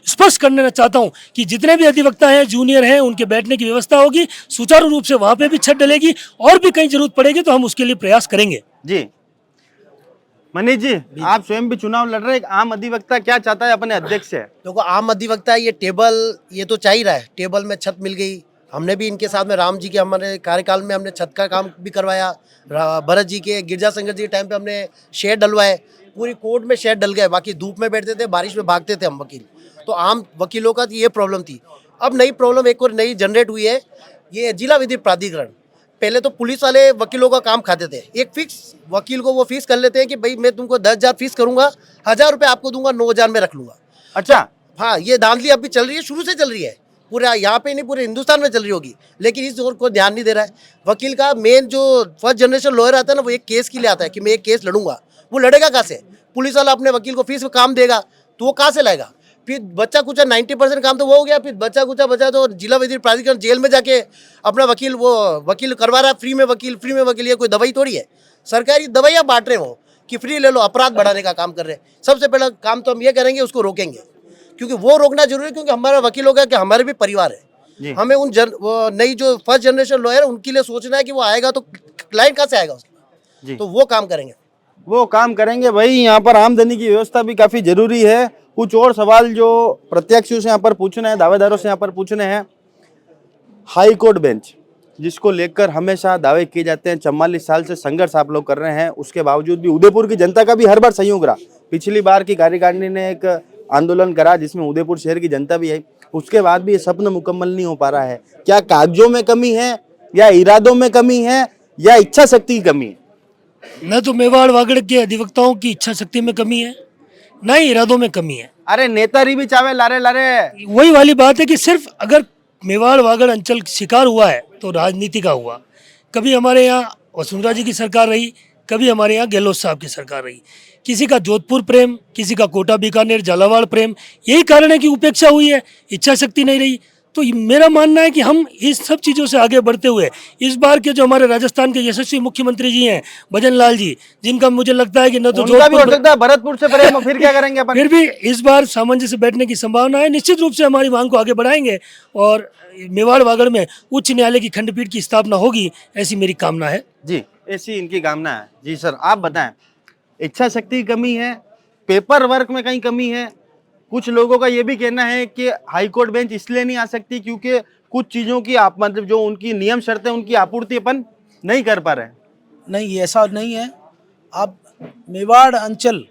स्पष्ट करना चाहता हूं कि जितने भी अधिवक्ता हैं, जूनियर हैं, उनके बैठने की व्यवस्था होगी सुचारू रूप से, वहां पे भी छत डलेगी, और भी कहीं जरूरत पड़ेगी तो हम उसके लिए प्रयास करेंगे। जी मनीष जी, आप स्वयं भी चुनाव लड़ रहे हैं, एक आम अधिवक्ता क्या चाहता है अपने अध्यक्ष से? देखो, आम अधिवक्ता ये टेबल, ये तो चाह ही रहा है। टेबल में छत मिल गई, हमने भी इनके साथ में राम जी के हमारे कार्यकाल में हमने छत का काम भी करवाया। भरत जी के, गिरजा संगत जी के टाइम पे हमने शेड डलवाए, पूरी कोर्ट में शेड डल गए। बाकी धूप में बैठते थे, बारिश में भागते थे हम वकील। तो आम वकीलों का ये प्रॉब्लम थी। अब नई प्रॉब्लम एक और नई जनरेट हुई है, ये जिला विधि प्राधिकरण। पहले तो पुलिस वाले वकीलों का काम खाते थे। एक फिक्स वकील को वो फीस कर लेते हैं कि भाई मैं तुमको 10,000 फीस करूंगा, 1,000 रुपये आपको दूंगा, 9,000 में रख लूंगा। अच्छा, हाँ, ये धांधली अभी चल रही है, शुरू से चल रही है, पूरा यहाँ पे नहीं पूरे हिंदुस्तान में चल रही होगी। लेकिन इस ओर को ध्यान नहीं दे रहा है। वकील का मेन जो फर्स्ट जनरेशन लॉयर आता है ना, वो एक केस के लिए आता है कि मैं एक केस लड़ूंगा। वो लड़ेगा कहाँ से? पुलिस वाला अपने वकील को फीस में काम देगा तो वो कहाँ से लाएगा? फिर बच्चा कुचा 90% काम तो वो हो गया, फिर बच्चा कुचा बचा तो जिला विधि प्राधिकरण जेल में जाके अपना वकील, वो वकील करवा रहा है फ्री में वकील। ये कोई दवाई थोड़ी है, सरकारी दवाइयाँ बांट रहे हो कि फ्री ले लो, अपराध बढ़ाने का काम कर रहे हैं। सबसे पहला काम तो हम ये करेंगे, उसको रोकेंगे, क्योंकि वो रोकना जरूरी है, क्योंकि हमारा वकीलों का कि हमारे भी परिवार है। हमें उन वो नई जो फर्स्ट जनरेशन लॉयर है उनके लिए सोचना है कि वो आएगा तो क्लाइंट कहाँ से आएगा उसका, तो वो काम करेंगे। भाई यहाँ पर आमदनी की व्यवस्था भी काफी जरूरी है। कुछ और सवाल जो प्रत्याशियों से यहाँ पर पूछने हैं, दावेदारों से यहाँ पर पूछने हैं। हाई कोर्ट बेंच जिसको लेकर हमेशा दावे किए जाते हैं, 44 साल से संघर्ष आप लोग कर रहे हैं, उसके बावजूद भी उदयपुर की जनता का भी हर बार सहयोग रहा। पिछली बार की कार्यकारिणी ने एक आंदोलन करा जिसमें उदयपुर शहर की जनता भी आई, उसके बाद भी ये सपना मुकम्मल नहीं हो पा रहा है। क्या कागजों में कमी है, या इरादों में कमी है, या इच्छा शक्ति की कमी है? न तो मेवाड़ वागड़ के अधिवक्ताओं की इच्छा शक्ति में कमी है, न ही इरादों में कमी है। अरे नेतारी भी चावे लारे वही वाली बात है कि सिर्फ अगर मेवाड़ वागड़ अंचल शिकार हुआ है तो राजनीति का हुआ। कभी हमारे यहाँ वसुंधरा जी की सरकार रही, कभी हमारे यहाँ गहलोत साहब की सरकार रही। किसी का जोधपुर प्रेम, किसी का कोटा बीकानेर झालावाड़ प्रेम, यही कारण है कि उपेक्षा हुई है, इच्छा शक्ति नहीं रही। तो मेरा मानना है कि हम इस सब चीज़ों से आगे बढ़ते हुए इस बार के जो हमारे राजस्थान के यशस्वी मुख्यमंत्री जी हैं भजन लाल जी, जिनका मुझे लगता है कि न तो उनका भी हो सकता है भरतपुर से प्रेम हो, फिर क्या करेंगे अपन? फिर भी इस बार सामंजस्य से बैठने की संभावना है। निश्चित रूप से हमारी मांग को आगे बढ़ाएंगे और मेवाड़ वागड़ में उच्च न्यायालय की खंडपीठ की स्थापना होगी, ऐसी मेरी कामना है। जी, ऐसी इनकी कामना है। जी सर, आप बताएं, इच्छा शक्ति की कमी है, पेपर वर्क में कहीं कमी है? कुछ लोगों का ये भी कहना है कि हाई कोर्ट बेंच इसलिए नहीं आ सकती क्योंकि कुछ चीजों की आप मतलब जो उनकी नियम शर्तें उनकी आपूर्ति अपन नहीं कर पा रहे। नहीं, ऐसा नहीं है। आप मेवाड़ अंचल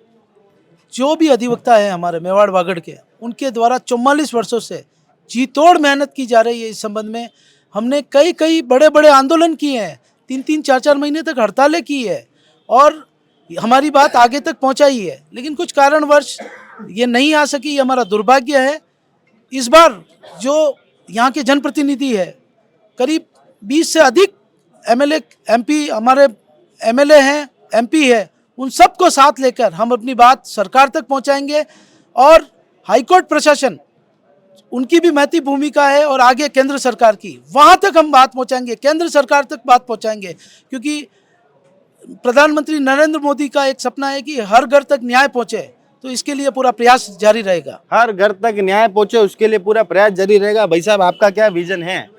जो भी अधिवक्ता है हमारे मेवाड़ वागड़ के, उनके द्वारा 44 वर्षों से जी तोड़ मेहनत की जा रही है। इस संबंध में हमने कई बड़े बड़े आंदोलन किए हैं, 3-3, 4-4 महीने तक हड़तालें की है और हमारी बात आगे तक पहुंचाई है, लेकिन कुछ कारणवश ये नहीं आ सकी। ये हमारा दुर्भाग्य है। इस बार जो यहाँ के जनप्रतिनिधि है, करीब 20 से अधिक एमएलए एमपी हमारे एमएलए हैं, एमपी है, उन सबको साथ लेकर हम अपनी बात सरकार तक पहुंचाएंगे और हाईकोर्ट प्रशासन, उनकी भी महती भूमिका है और आगे केंद्र सरकार की, वहां तक हम बात पहुंचाएंगे, केंद्र सरकार तक बात पहुंचाएंगे, क्योंकि प्रधानमंत्री नरेंद्र मोदी का एक सपना है कि हर घर तक न्याय पहुंचे, तो इसके लिए पूरा प्रयास जारी रहेगा। हर घर तक न्याय पहुंचे उसके लिए पूरा प्रयास जारी रहेगा। भाई साहब, आपका क्या विजन है?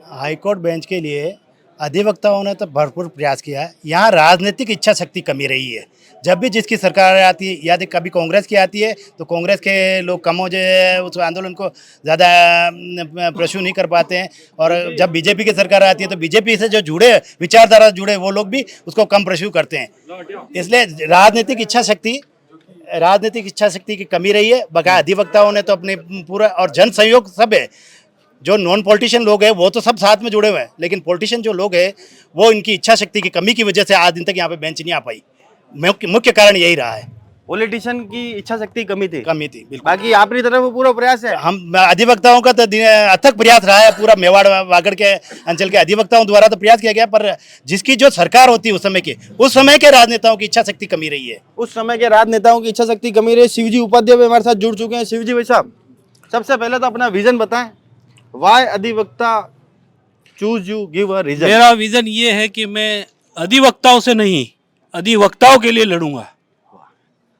हाईकोर्ट बेंच के लिए अधिवक्ताओं ने तो भरपूर प्रयास किया है। यहाँ राजनीतिक इच्छा शक्ति कमी रही है। जब भी जिसकी सरकार आती है, या कभी कांग्रेस की आती है, तो कांग्रेस के लोग कम हो जाए उस आंदोलन को ज़्यादा प्रश्न नहीं कर पाते हैं, और जब बीजेपी की सरकार आती है तो बीजेपी से जो जुड़े विचारधारा जुड़े वो लोग भी उसको कम प्रश्न करते हैं। इसलिए राजनीतिक इच्छा शक्ति की कमी रही है। बकाया अधिवक्ताओं ने तो अपने पूरा, और जन सहयोग सब है। जो नॉन पॉलिटिशियन लोग हैं वो तो सब साथ में जुड़े हुए हैं, लेकिन पॉलिटिशियन जो लोग हैं वो इनकी इच्छा शक्ति की कमी की वजह से आज दिन तक यहाँ पे बेंच नहीं आ पाई। मुख्य कारण यही रहा है। पॉलिटिशियन की इच्छा शक्ति कमी थी बिल्कुल। बाकी अपनी तरफ पूरा प्रयास है। हम अधिवक्ताओं का तो अथक प्रयास रहा है। पूरा मेवाड़ वागड़ के अंचल के अधिवक्ताओं द्वारा तो प्रयास किया गया, पर जिसकी जो सरकार होती है उस समय के राजनेताओं की इच्छा शक्ति कमी रही है। उस समय के राजनेताओं की इच्छा शक्ति कमी रही। शिवजी उपाध्याय भी हमारे साथ जुड़ चुके हैं। शिवजी भाई साहब, सबसे पहले तो अपना विजन बताएं। वाई अधिवक्ता choose you, give a reason. मेरा विजन ये है कि मैं अधिवक्ताओं से नहीं, अधिवक्ताओं के लिए लड़ूंगा।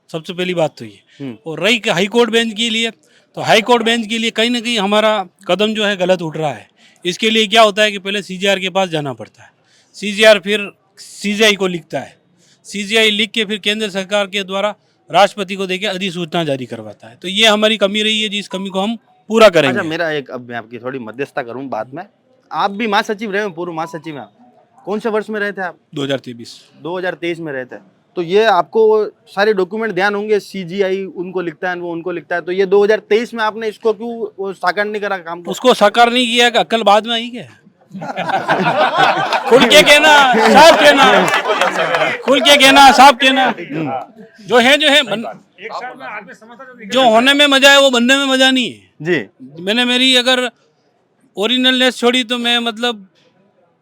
सबसे पहली बात तो ये। और रही हाई कोर्ट बेंच के लिए, तो हाई कोर्ट बेंच के लिए कहीं ना कहीं हमारा कदम जो है गलत उठ रहा है। इसके लिए क्या होता है कि पहले सीजीआर के पास जाना पड़ता है, सीजीआर फिर सीजीआई को लिखता है, सीजीआई लिख के फिर केंद्र सरकार के द्वारा राष्ट्रपति को देके अधिसूचना जारी करवाता है। तो ये हमारी कमी रही है, जिस कमी को हम पूरा करेंगे। अच्छा, मेरा एक, अब मैं आपकी थोड़ी मध्यस्थता करूं बाद में। आप भी महासचिव रहे हो, पूर्व महासचिव हैं। कौन से वर्ष में रहे थे आप? 2023 में रहे थे। तो ये आपको सारे डॉक्यूमेंट ध्यान होंगे, सीजीआई उनको लिखता है, वो उनको लिखता है। तो ये 2023 में आपने इसको क्यों वो साकार नहीं करा काम को? उसको साकार नहीं किया, अक्ल बाद में आई क्या? खुल के कहना, साफ कहना, खुल के कहना, साफ कहना। जो है जो होने में मजा है वो बनने में मजा नहीं है जी। मैंने मेरी अगर ओरिजिनलनेस छोड़ी तो मैं मतलब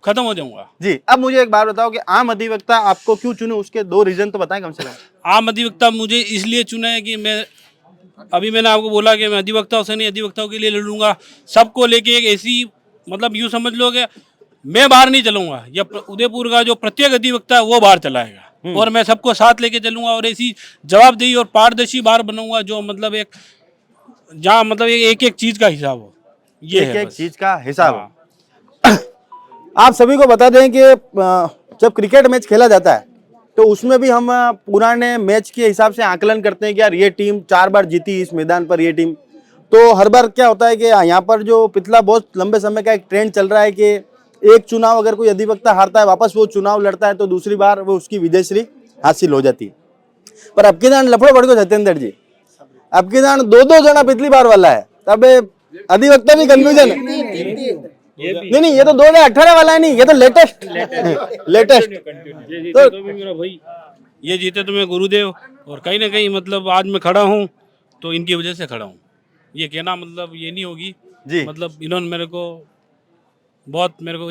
खत्म हो जाऊंगा। जी, अब मुझे एक बात बताओ कि आम अधिवक्ता आपको क्यों चुने, उसके 2 रीजन तो बताएं कम से कम। आम अधिवक्ता मुझे इसलिए चुना है कि मैंने आपको बोला कि मैं अधिवक्ताओं से नहीं, अधिवक्ताओं के लिए लड़ूंगा। सबको लेके एक ऐसी, मतलब यूँ समझ लो कि मैं बाहर नहीं चलूंगा, या उदयपुर का जो प्रत्येक अधिवक्ता है वो बाहर चलाएगा, और मैं सबको साथ लेके चलूंगा और ऐसी जवाबदेही और पारदर्शी बाहर बनाऊंगा जो मतलब एक, जहाँ मतलब एक चीज का हिसाब हो। ये एक चीज का हिसाब। आप सभी को बता दें कि जब क्रिकेट मैच खेला जाता है तो उसमें भी हम पुराने मैच के हिसाब से आकलन करते हैं कि यार ये टीम 4 बार जीती इस मैदान पर, ये टीम। तो हर बार क्या होता है कि यहाँ पर जो पिछला बहुत लंबे समय का एक ट्रेंड चल रहा है कि एक चुनाव अगर कोई अधिवक्ता हारता है, वापस वो चुनाव लड़ता है तो दूसरी बार वो उसकी विजयश्री हासिल हो जाती है। पर अब की दान लफड़ो पड़ गयो सत्येंद्र जी, अब की दान 2-2 जना पिछली बार वाला है। तब अधिवक्ता भी कंफ्यूजन है। नहीं, ये तो 2018 वाला है, नहीं, ये तो लेटेस्ट। तो मेरा भाई, ये जीते तो मैं गुरुदेव, और कहीं ना कहीं मतलब आज मैं खड़ा हूँ तो इनकी वजह से खड़ा हूँ। ये कहना मतलब ये नहीं होगी जी। मतलब इन्होंने मेरे को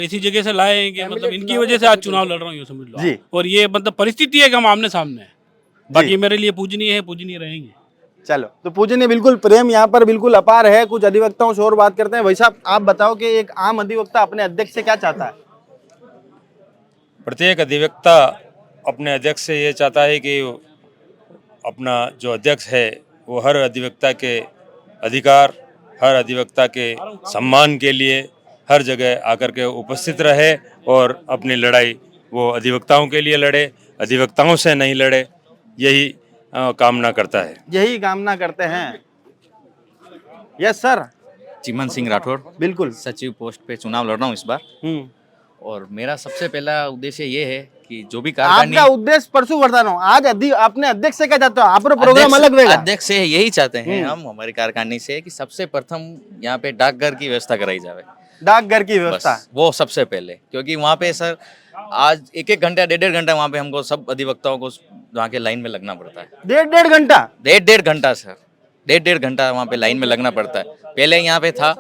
ऐसी जगह से लाए हैं कि मतलब इनकी वजह से आज चुनाव लड़ रहा हूँ, ये समझ लो। और ये मतलब परिस्थिति है कि हम आमने सामने हैं। बाकी मेरे लिए पूजनीय है, पूजनीय रहेंगे। चलो, तो पूजनीय बिल्कुल प्रेम यहाँ पर बिल्कुल अपार है। कुछ अधिवक्ताओं से और बात करते हैं। भाई साहब, आप बताओ कि एक आम अधिवक्ता अपने अध्यक्ष से क्या चाहता है? प्रत्येक अधिवक्ता अपने अध्यक्ष से ये चाहता है कि अपना जो अध्यक्ष है वो हर अधिवक्ता के अधिकार, हर अधिवक्ता के सम्मान के लिए हर जगह आकर के उपस्थित रहे और अपनी लड़ाई वो अधिवक्ताओं के लिए लड़े, अधिवक्ताओं से नहीं लड़े, यही कामना करता है। यही कामना करते हैं। Yes sir. चिमन सिंह राठौर, बिल्कुल। सचिव पोस्ट पे चुनाव लड़ रहा हूँ इस बार। और मेरा सबसे पहला उद्देश्य ये है कि जो भी आपका उद्देश्य परसों बता रहा हूँ, आज अपने अध्यक्ष से क्या चाहते हो? आप प्रोग्राम अलग रहेगा। अध्यक्ष से यही चाहते हैं हम हमारी कार्यकारिणी से कि सबसे प्रथम यहाँ पे डाकघर की व्यवस्था कराई जाए। डाकघर की व्यवस्था, बस वो सबसे पहले, क्योंकि वहाँ पे सर आज 1-1 घंटा 1.5 घंटा वहाँ पे हमको सब अधिवक्ताओं को वहाँ के लाइन में लगना पड़ता है। 1.5 घंटा? 1.5 घंटा सर, 1.5 घंटा वहाँ पे लाइन में लगना पड़ता है। पहले यहाँ पे था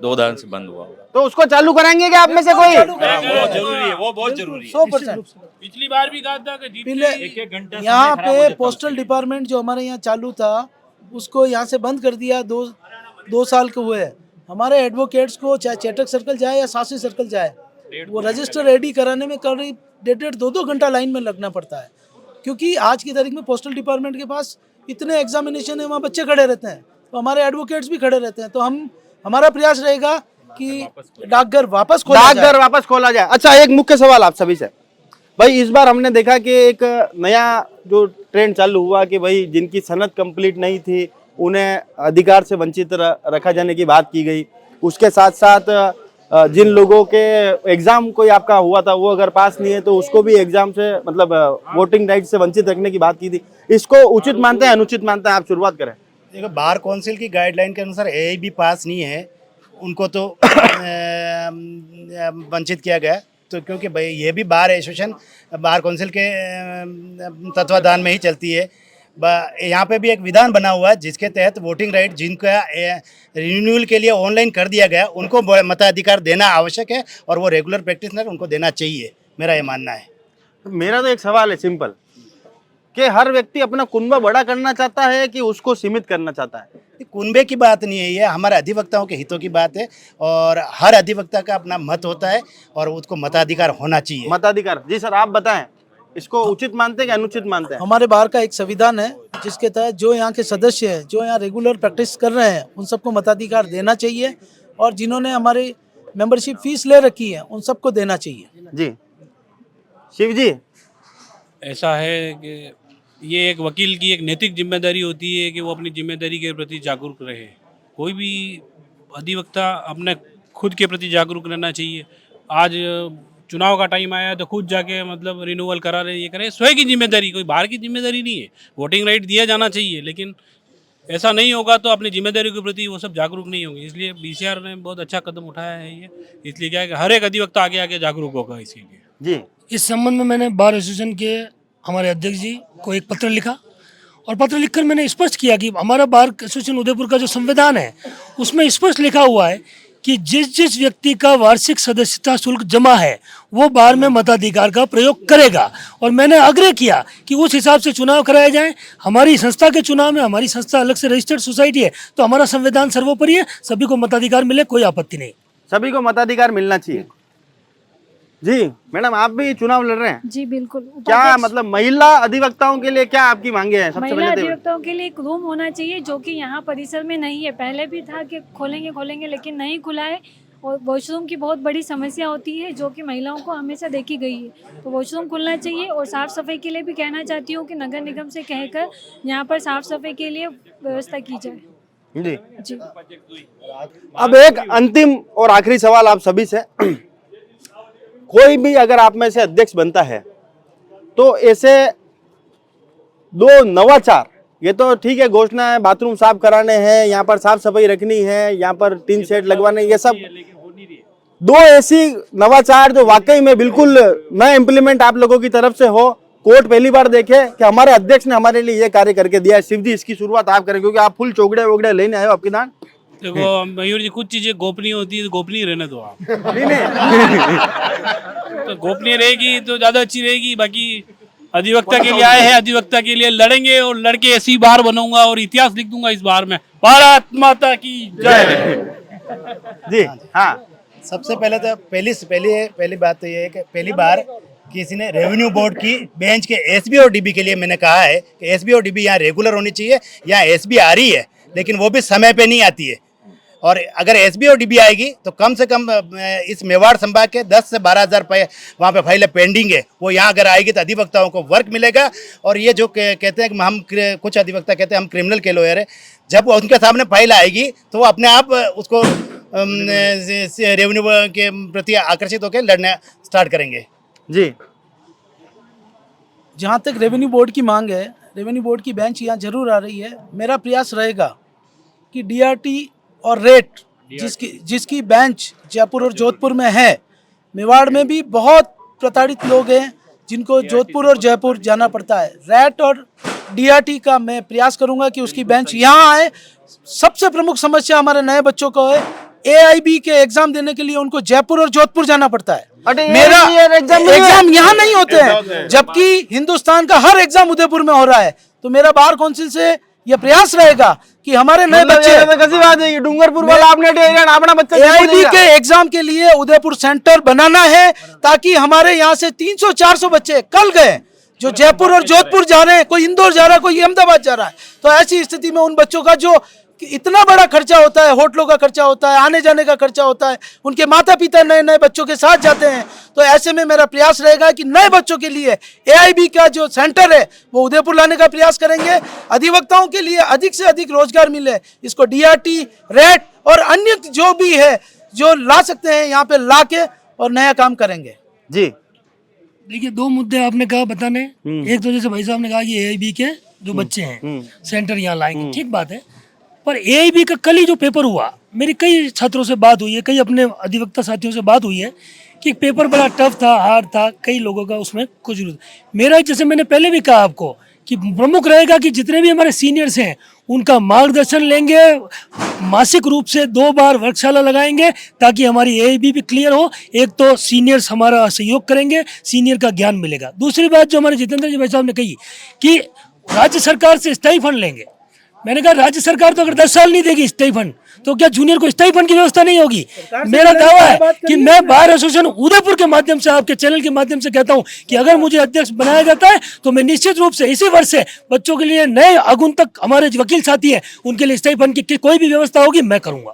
2 दिन से बंद हुआ। तो उसको चालू कराएंगे क्या आप में से कोई? बहुत जरूरी है, वो बहुत जरूरी है। 100%। पिछली बार भी कहा था कि पहले यहाँ पे पोस्टल डिपार्टमेंट जो हमारे यहाँ चालू था उसको यहाँ से बंद कर दिया। 2 साल के हुए। हमारे एडवोकेट्स को चाहे चेटक सर्कल जाए या सासी सर्कल जाए, वो रजिस्टर रेडी कराने में करीब 1.5-2 घंटा लाइन में लगना पड़ता है। क्योंकि आज की तारीख में पोस्टल डिपार्टमेंट के पास इतने एग्जामिनेशन है, वहाँ बच्चे खड़े रहते हैं, तो हमारे एडवोकेट्स भी खड़े रहते हैं। तो हमारा प्रयास रहेगा कि डाकघर वापस खोला जाए। अच्छा, एक मुख्य सवाल आप सभी से भाई, इस बार हमने देखा कि एक नया जो ट्रेंड चालू हुआ कि भाई जिनकी सनद कंप्लीट नहीं थी उन्हें अधिकार से वंचित रखा जाने की बात की गई। उसके साथ साथ जिन लोगों के एग्जाम कोई आपका हुआ था वो अगर पास नहीं है तो उसको भी एग्जाम से मतलब वोटिंग राइट से वंचित रखने की बात की थी। इसको उचित मानते हैं, अनुचित मानते हैं? आप शुरुआत करें। देखो, बार काउंसिल की गाइडलाइन के अनुसार ए भी पास नहीं है उनको तो वंचित किया गया। तो क्योंकि भाई ये भी बार एसोसिएशन बार काउंसिल के तत्वाधान में ही चलती है। यहाँ पे भी एक विधान बना हुआ है जिसके तहत वोटिंग राइट जिनका रिन्यूअल के लिए ऑनलाइन कर दिया गया उनको मताधिकार देना आवश्यक है और वो रेगुलर प्रैक्टिशनर उनको देना चाहिए, मेरा ये मानना है। मेरा तो एक सवाल है सिंपल कि हर व्यक्ति अपना कुनबा बड़ा करना चाहता है कि उसको सीमित करना चाहता है? कुनबे की बात नहीं है, ये हमारे अधिवक्ताओं के हितों की बात है और हर अधिवक्ता का अपना मत होता है और उसको मताधिकार होना चाहिए। मताधिकार, जी सर आप बताएं, इसको उचित मानते हैं कि अनुचित मानते हैं? हमारे बार का एक संविधान है जिसके तहत जो यहाँ के सदस्य हैं, जो यहाँ रेगुलर प्रैक्टिस कर रहे हैं, उन सबको मताधिकार देना चाहिए और जिन्होंने हमारी मेंबरशिप फीस ले रखी है उन सबको देना चाहिए। जी शिव जी, ऐसा है कि ये एक वकील की एक नैतिक जिम्मेदारी होती है कि वो अपनी जिम्मेदारी के प्रति जागरूक रहे। कोई भी अधिवक्ता अपने खुद के प्रति जागरूक रहना चाहिए। आज चुनाव का टाइम आया तो खुद जाके मतलब रिन्यूअल करा रहे, ये करे, स्वयं की जिम्मेदारी, कोई बाहर की जिम्मेदारी नहीं है। वोटिंग राइट दिया जाना चाहिए, लेकिन ऐसा नहीं होगा तो अपनी जिम्मेदारी के प्रति वो सब जागरूक नहीं होंगे। इसलिए बीसीआर ने बहुत अच्छा कदम उठाया है ये। इसलिए क्या है कि हर एक अधिवक्ता आगे आगे जागरूक होगा इसके लिए। जी, इस संबंध में मैंने बार एसोसिएशन के हमारे अध्यक्ष जी को एक पत्र लिखा और पत्र लिखकर मैंने स्पष्ट किया कि हमारा बार एसोसिएशन उदयपुर का जो संविधान है उसमें स्पष्ट लिखा हुआ है कि जिस व्यक्ति का वार्षिक सदस्यता शुल्क जमा है वो बार में मताधिकार का प्रयोग करेगा। और मैंने आग्रह किया कि उस हिसाब से चुनाव कराए जाएं। हमारी संस्था के चुनाव में हमारी संस्था अलग से रजिस्टर्ड सोसाइटी है, तो हमारा संविधान सर्वोपरि है, सभी को मताधिकार मिले, कोई आपत्ति नहीं। सभी को मताधिकार मिलना चाहिए। जी मैडम, आप भी चुनाव लड़ रहे हैं? जी बिल्कुल। क्या मतलब महिला अधिवक्ताओं के लिए क्या आपकी मांगे हैं? सबसे महिला पहले अधिवक्ताओं के लिए एक रूम होना चाहिए जो कि यहाँ परिसर में नहीं है। पहले भी था कि खोलेंगे लेकिन नहीं खुला है और वॉशरूम की बहुत बड़ी समस्या होती है जो कि महिलाओं को हमेशा देखी गई है। तो वॉशरूम खुलना चाहिए और साफ़ सफाई के लिए भी कहना चाहती हूँ कि नगर निगम से कहकर यहाँ पर साफ़ सफाई के लिए व्यवस्था की जाए। जी। अब एक अंतिम और आखिरी सवाल आप सभी से, कोई भी अगर आप में से अध्यक्ष बनता है तो ऐसे 2 नवाचार, ये तो ठीक है घोषणा है, बाथरूम साफ कराने हैं, यहाँ पर साफ सफाई रखनी है, यहाँ पर टीन शेड लगवाने, ये सब 2 ऐसी नवाचार जो वाकई में बिल्कुल नया इम्प्लीमेंट आप लोगों की तरफ से हो, कोर्ट पहली बार देखे कि हमारे अध्यक्ष ने हमारे लिए ये कार्य करके दिया है। शिव जी, इसकी शुरुआत आप करें क्योंकि आप फुल चौगड़े वोगड़े लेने आए हो आपकी दान। देखो मयूर जी, कुछ चीजें गोपनीय होती है तो गोपनीय रहने दो आप। नहीं तो गोपनीय रहेगी तो ज्यादा अच्छी रहेगी। बाकी अधिवक्ता के लिए आए हैं, अधिवक्ता के लिए लड़ेंगे और लड़के ऐसी बार बनूंगा और इतिहास लिख दूंगा इस बार में। भारत माता की जय। जी हाँ, सबसे पहले तो पहली बात तो ये है कि पहली बार किसी ने रेवेन्यू बोर्ड की बेंच के एसबी और डीबी के लिए मैंने कहा है कि एसबी और डीबी यहाँ रेगुलर होनी चाहिए। यहाँ एसबी आ रही है लेकिन वो भी समय पे नहीं आती है, और अगर एसबी और डीबी आएगी तो कम से कम इस मेवाड़ संभाग के 10 से 12 हज़ार वहाँ पे फाइलें पेंडिंग है, वो यहाँ अगर आएगी तो अधिवक्ताओं को वर्क मिलेगा। और ये जो कहते हैं कि हम कुछ अधिवक्ता कहते हैं हम क्रिमिनल के लॉयर है, जब उनके सामने फाइल आएगी तो वो अपने आप उसको रेवेन्यू के प्रति आकर्षित होकर लड़ना स्टार्ट करेंगे। जी जहाँ तक रेवेन्यू बोर्ड की मांग है, रेवेन्यू बोर्ड की बेंच यहाँ जरूर आ रही है। मेरा प्रयास रहेगा कि डीआरटी और रेट जिसकी बेंच जयपुर और जोधपुर में है, मेवाड़ में भी बहुत प्रताड़ित लोग हैं जिनको जोधपुर और जयपुर जाना पड़ता है। रेट और डीआरटी का मैं प्रयास करूंगा कि उसकी बेंच यहाँ आए। सबसे प्रमुख समस्या हमारे नए बच्चों को है, एआईबी के एग्जाम देने के लिए उनको जयपुर और जोधपुर जाना पड़ता है। मेरा एग्जाम यहाँ नहीं होते हैं, जबकि हिंदुस्तान का हर एग्जाम उदयपुर में हो रहा है। तो मेरा बार काउंसिल से यह प्रयास रहेगा कि हमारे नए बच्चे डूंगरपुर वाला आपने अपना बच्चा एआईबी के एग्जाम के लिए उदयपुर सेंटर बनाना है, ताकि हमारे यहाँ से 300-400 बच्चे कल गए जो जयपुर और जोधपुर जा रहे हैं, कोई इंदौर जा रहा है, कोई अहमदाबाद जा रहा है। तो ऐसी स्थिति में उन बच्चों का जो इतना बड़ा खर्चा होता है, होटलों का खर्चा होता है, आने जाने का खर्चा होता है, उनके माता पिता नए नए बच्चों के साथ जाते हैं। तो ऐसे में मेरा प्रयास रहेगा कि नए बच्चों के लिए एआईबी का जो सेंटर है वो उदयपुर लाने का प्रयास करेंगे। अधिवक्ताओं के लिए अधिक से अधिक रोजगार मिले, इसको डीआरटी, रेट और अन्य जो भी है जो ला सकते हैं यहाँ पे ला के और नया काम करेंगे। जी देखिए, दो मुद्दे आपने कहा बताने। एक तो जैसे भाई साहब ने कहा कि एआईबी के जो बच्चे हैं सेंटर यहाँ लाएंगे, ठीक बात है। पर एआईबी का कल ही जो पेपर हुआ, मेरी कई छात्रों से बात हुई है, कई अपने अधिवक्ता साथियों से बात हुई है कि पेपर बड़ा टफ था, हार्ड था, कई लोगों का उसमें कुछ जरूरत। मेरा जैसे मैंने पहले भी कहा आपको कि प्रमुख रहेगा कि जितने भी हमारे सीनियर्स हैं उनका मार्गदर्शन लेंगे, मासिक रूप से 2 बार वर्कशाला लगाएंगे ताकि हमारी एआईबी भी क्लियर हो। एक तो सीनियर्स हमारा सहयोग करेंगे, सीनियर का ज्ञान मिलेगा। दूसरी बात जो हमारे जितेंद्र जी भाई साहब ने कही कि राज्य सरकार से स्थायी फंड लेंगे, मैंने कहा राज्य सरकार तो अगर 10 साल नहीं देगी स्थायी फंड, तो क्या जूनियर को स्थायी फंड की व्यवस्था नहीं होगी? मेरा दावा है कि मैं बार एसोसिएशन उदयपुर के माध्यम से, आपके चैनल के माध्यम से कहता हूं कि अगर मुझे अध्यक्ष बनाया जाता है तो मैं निश्चित रूप से इसी वर्ष से बच्चों के लिए नए आगंतुक हमारे वकील साथी हैं उनके लिए स्थायी फंड की कोई भी व्यवस्था होगी मैं करूंगा।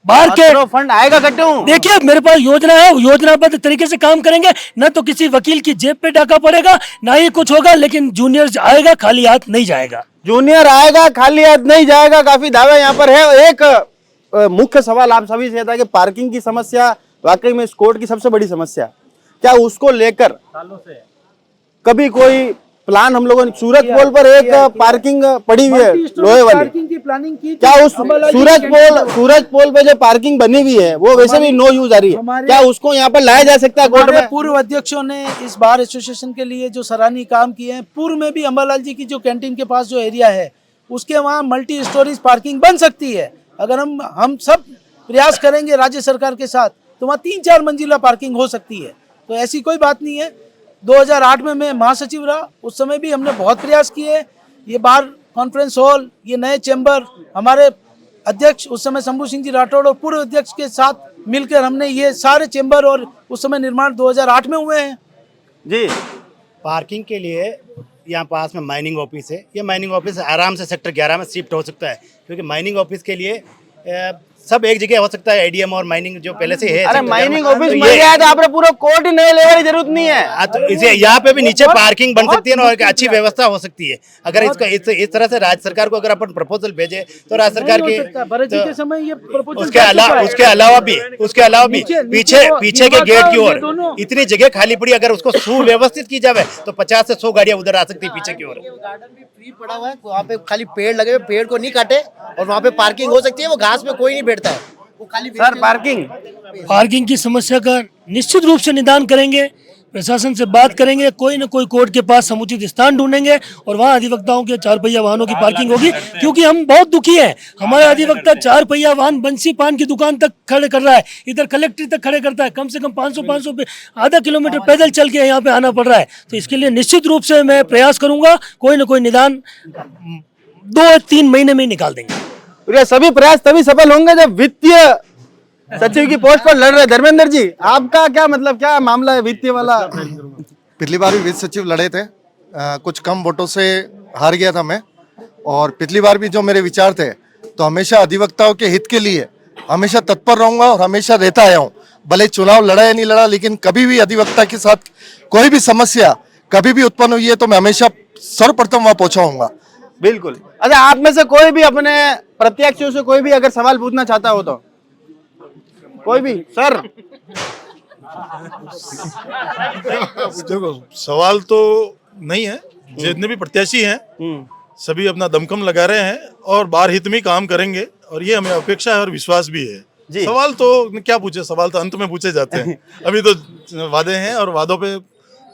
बाहर के फंड आएगा कट्टू, देखिए मेरे पास योजना है, योजनाबद्ध तरीके से काम करेंगे। न तो किसी वकील की जेब पे डाका पड़ेगा, ना ही कुछ होगा, लेकिन जूनियर आएगा खाली हाथ नहीं जाएगा। जूनियर आएगा खाली हाथ नहीं जाएगा, काफी दावे यहाँ पर है। एक मुख्य सवाल आप सभी से था कि पार्किंग की समस्या वाकई में इस कोर्ट की सबसे बड़ी समस्या, क्या उसको लेकर कभी कोई प्लान हम लोगों ने, सूरज पोल पर एक पार्किंग पड़ी हुई है लोहे वाली, पार्किंग की प्लानिंग की, क्या उस सूरज पोल पे जो पार्किंग बनी हुई है वो वैसे भी नो यूज आ रही है, क्या उसको यहाँ पर लाया जा सकता है कोर्ट में? पूर्व अध्यक्षों ने इस बार एसोसिएशन के लिए जो सराहनीय काम किए हैं, पूर्व में भी अंबालाल जी की जो कैंटीन के पास जो एरिया है उसके वहाँ मल्टी स्टोरीज पार्किंग बन सकती है। अगर हम सब प्रयास करेंगे राज्य सरकार के साथ तो वहाँ 3-4 मंजिला पार्किंग हो सकती है। तो ऐसी कोई बात नहीं है। 2008 में मैं महासचिव रहा, उस समय भी हमने बहुत प्रयास किए। ये बार कॉन्फ्रेंस हॉल, ये नए चैम्बर, हमारे अध्यक्ष उस समय शंभू सिंह जी राठौड़ और पूर्व अध्यक्ष के साथ मिलकर हमने ये सारे चैम्बर और उस समय निर्माण 2008 में हुए हैं। जी पार्किंग के लिए यहाँ पास में माइनिंग ऑफिस है, ये माइनिंग ऑफिस आराम से सेक्टर 11 में शिफ्ट हो सकता है, क्योंकि माइनिंग ऑफिस के लिए सब एक जगह हो सकता है, एडीएम और माइनिंग जो पहले से है। अरे माइनिंग ऑफिस मिल गया तो आपने पूरा कोर्ट ही नए लेने की जरूरत नहीं है। तो इसे यहाँ पे भी नीचे पार्किंग बन सकती है ना, और अच्छी व्यवस्था हो सकती है। अगर इसका इस तरह से राज्य सरकार को अगर अपन प्रपोजल भेजे तो राज्य सरकार की उसके अलावा भी पीछे के गेट की ओर इतनी जगह खाली पड़ी, अगर उसको सुव्यवस्थित की जाए तो 50 से 100 गाड़ियां उधर आ सकती है पीछे की ओर। गार्डन भी फ्री पड़ा हुआ है, वहाँ पे खाली पेड़ लगे हुए, पेड़ को नहीं काटे और वहाँ पे पार्किंग हो सकती है। वो घास में कोई नहीं बैठता है, वो खाली सर पार्किंग की समस्या का निश्चित रूप से निदान करेंगे। प्रशासन से बात करेंगे, कोई न कोई कोर्ट के पास समुचित स्थान ढूंढेंगे और वहाँ अधिवक्ताओं के 4 पहिया वाहनों की पार्किंग होगी, क्योंकि हम बहुत दुखी हैं। हमारा अधिवक्ता 4 पहिया वाहन बंसी पान की दुकान तक खड़े कर रहा है, इधर कलेक्ट्रेट तक खड़े करता है, कम से कम 500 पे आधा किलोमीटर पैदल चल के यहाँ पे आना पड़ रहा है। तो इसके लिए निश्चित रूप से मैं प्रयास करूंगा, कोई न कोई निदान 2-3 महीने में ही निकाल देंगे। और ये सभी प्रयास तभी सफल होंगे जब वित्तीय सचिव की पोस्ट पर लड़ रहे धर्मेंद्र जी, आपका क्या मतलब, क्या मामला है वित्तीय वाला? पिछली बार भी वित्त सचिव लड़े थे, कुछ कम वोटों से हार गया था मैं। और पिछली बार भी जो मेरे विचार थे, तो हमेशा अधिवक्ताओं के हित के लिए हमेशा तत्पर रहूंगा और हमेशा रहता आया हूँ। भले चुनाव लड़ा या नहीं लड़ा, लेकिन कभी भी अधिवक्ता के साथ कोई भी समस्या कभी भी उत्पन्न हुई है तो मैं हमेशा सर्वप्रथम वहाँ पहुँचाऊंगा। बिल्कुल। अच्छा, आप में से कोई भी अपने प्रत्याशियों से कोई भी अगर सवाल पूछना चाहता हो तो कोई भी सर? देखो, सवाल तो नहीं है। जितने भी प्रत्याशी हैं सभी अपना दमखम लगा रहे हैं और बार हित में काम करेंगे, और ये हमें अपेक्षा है और विश्वास भी है। सवाल तो क्या पूछे, सवाल तो अंत में पूछे जाते हैं। अभी तो वादे हैं और वादों पे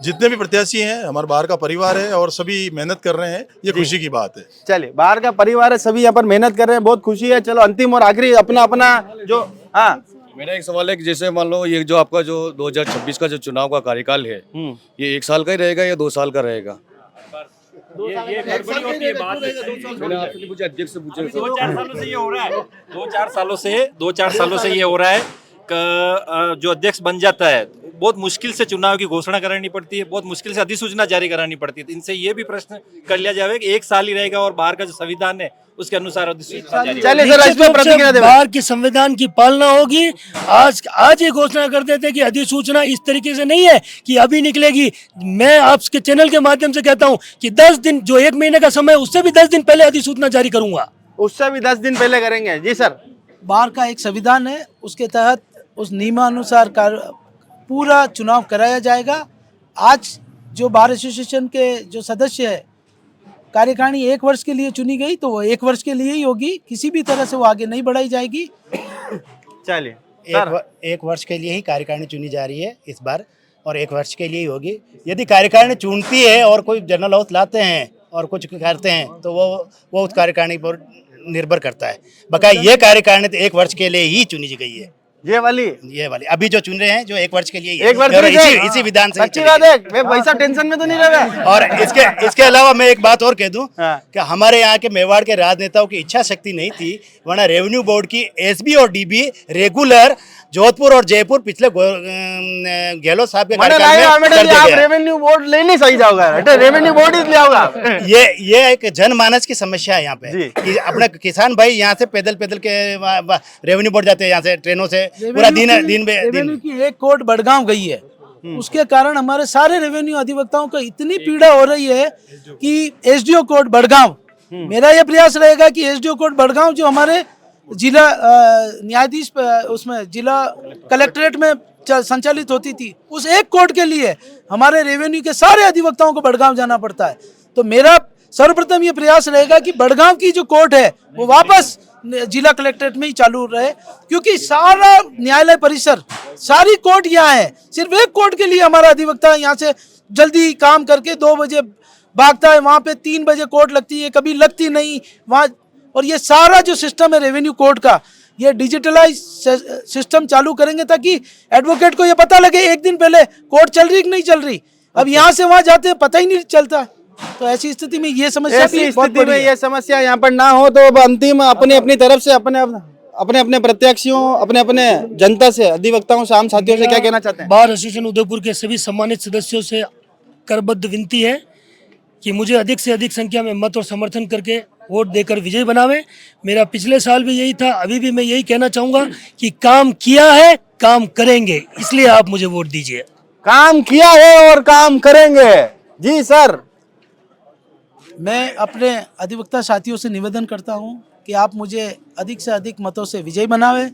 जितने भी प्रत्याशी हैं, हमारे बाहर का परिवार है और सभी मेहनत कर रहे हैं, ये खुशी की बात है। चलिए, बाहर का परिवार है, सभी यहाँ पर मेहनत कर रहे हैं, बहुत खुशी है। चलो अंतिम और आखिरी अपना अपना जो, हाँ मेरा एक सवाल है कि जैसे मान लो ये जो आपका जो 2026 का जो चुनाव का कार्यकाल है, ये 1 साल का ही रहेगा या 2 साल का रहेगा? ये गड़बड़ी होती है बात। मैंने आपसे नहीं पूछा, अध्यक्ष से पूछा। 2-4 सालों से ये हो रहा है, 2-4 सालों से ये हो रहा है कि जो अध्यक्ष बन जाता है बहुत मुश्किल से चुनाव की घोषणा करानी पड़ती है, बहुत मुश्किल से अधिसूचना जारी करानी पड़ती है। तो इनसे ये भी प्रश्न कर लिया जाए कि 1 साल ही रहेगा और बाहर का जो संविधान है उसके अनुसार अधिसूचना जारी। चलिए सर, इस पे प्रतिक्रिया दें। बाहर की संविधान की पालना होगी। आज ये घोषणा कर देते कि अधिसूचना इस तरीके से नहीं है कि अभी निकलेगी। मैं आपके चैनल के माध्यम से कहता हूं कि 10 दिन, जो 1 महीने का समय, उससे भी 10 दिन पहले अधिसूचना जारी करूंगा। उससे भी 10 दिन पहले करेंगे। जी सर। बाहर का एक संविधान है, उसके तहत उस नियमानुसार पूरा चुनाव कराया जाएगा। आज जो बार एसोसिएशन के जो सदस्य है, कार्यकारिणी 1 वर्ष के लिए चुनी गई, तो वो 1 वर्ष के लिए ही होगी, किसी भी तरह से वो आगे नहीं बढ़ाई जाएगी। चलिए, एक वर्ष के लिए ही कार्यकारिणी चुनी जा रही है इस बार, और 1 वर्ष के लिए ही होगी। यदि कार्यकारिणी चुनती है और कोई जनरल हाउस लाते हैं और कुछ करते हैं तो वो उस कार्यकारिणी पर निर्भर करता है। बकाया ये कार्यकारिणी तो 1 वर्ष के लिए ही चुनी गई है। ये वाली अभी जो चुन रहे हैं जो 1 वर्ष के लिए, 1 वर्ष इसी विधान से। अच्छी बात है, वैसा टेंशन में तो नहीं रहा। और इसके अलावा मैं एक बात और कह दूं कि हमारे यहाँ के मेवाड़ के राजनेताओं की इच्छा शक्ति नहीं थी, वरना रेवेन्यू बोर्ड की एसबी और डीबी रेगुलर जोधपुर और जयपुर पिछले गहलोत साहब के कार्यकाल में कर दिया गया। रेवेन्यू बोर्ड ले नहीं सही जाओगा, रेवेन्यू बोर्ड ही ले आओगा। ये एक जनमानस की समस्या है यहाँ पे कि अपने किसान भाई यहाँ से पैदल के रेवेन्यू बोर्ड जाते हैं, यहाँ से ट्रेनों से पूरा दिन रेवेन्यू की एक कोर्ट बड़गांव गई है, उसके कारण हमारे सारे रेवेन्यू अधिवक्ताओं को इतनी पीड़ा हो रही है कि एसडीओ कोर्ट बड़गांव, मेरा यह प्रयास रहेगा कि एसडीओ कोर्ट बड़गांव जो हमारे जिला न्यायाधीश उसमें जिला कलेक्ट्रेट में संचालित होती थी, उस एक कोर्ट के लिए हमारे रेवेन्यू के सारे अधिवक्ताओं को बड़गांव जाना पड़ता है। तो मेरा सर्वप्रथम ये प्रयास रहेगा कि बड़गांव की जो कोर्ट है वो वापस जिला कलेक्ट्रेट में ही चालू रहे, क्योंकि सारा न्यायालय परिसर, सारी कोर्ट यहाँ है। सिर्फ एक कोर्ट के लिए हमारा अधिवक्ता यहाँ से जल्दी काम करके 2 बजे भागता है, वहाँ पे 3 बजे कोर्ट लगती है, कभी लगती नहीं वहाँ। और ये सारा जो सिस्टम है रेवेन्यू कोर्ट का, ये डिजिटलाइज सिस्टम चालू करेंगे ताकि एडवोकेट को ये पता लगे 1 दिन पहले कोर्ट चल रही कि नहीं चल रही। अब यहाँ से वहाँ जाते हैं पता ही नहीं चलता। तो ऐसी स्थिति में ये समस्या ये समस्या यहाँ पर ना हो, तो अब अंतिम अपनी तरफ से अपने प्रत्याशियों, अपने जनता से, अधिवक्ताओं से, आम साथियों से क्या कहना चाहते हैं? बार एसोसिएशन उदयपुर के सभी सम्मानित सदस्यों से करबद्ध विनती है कि मुझे अधिक से अधिक संख्या में मत और समर्थन करके वोट देकर विजय बनावे। मेरा पिछले साल भी यही था, अभी भी मैं यही कहना चाहूँगा कि काम किया है, काम करेंगे, इसलिए आप मुझे वोट दीजिए। काम किया है और काम करेंगे। जी सर। मैं अपने अधिवक्ता साथियों से निवेदन करता हूं कि आप मुझे अधिक से अधिक मतों से विजयी बनावे,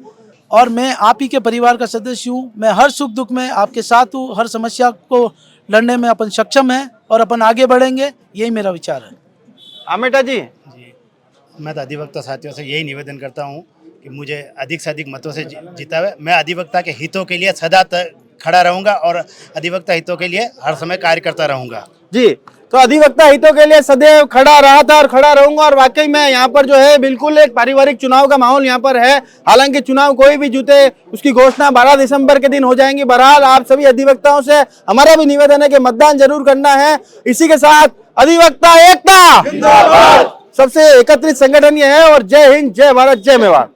और मैं आप ही के परिवार का सदस्य हूं। मैं हर सुख दुख में आपके साथ हूं, हर समस्या को लड़ने में अपन सक्षम हैं और अपन आगे बढ़ेंगे, यही मेरा विचार है। आमेटा जी। मैं तो अधिवक्ता साथियों से यही निवेदन करता हूं कि मुझे अधिक से अधिक मतों से जितावे। मैं अधिवक्ता के हितों के लिए सदा खड़ा रहूंगा और अधिवक्ता हितों के लिए हर समय कार्य करता रहूंगा। जी, तो अधिवक्ता हितों के लिए सदैव खड़ा रहा था और खड़ा रहूंगा। और वाकई में यहाँ पर जो है बिल्कुल एक पारिवारिक चुनाव का माहौल यहाँ पर है। हालांकि चुनाव कोई भी जीते उसकी घोषणा 12 दिसंबर के दिन हो जाएंगी। बहरहाल आप सभी अधिवक्ताओं से हमारा भी निवेदन है कि मतदान जरूर करना है। इसी के साथ अधिवक्ता एकता सबसे एकत्रित संगठन ये है। और जय हिंद, जय भारत, जय मेवाड़।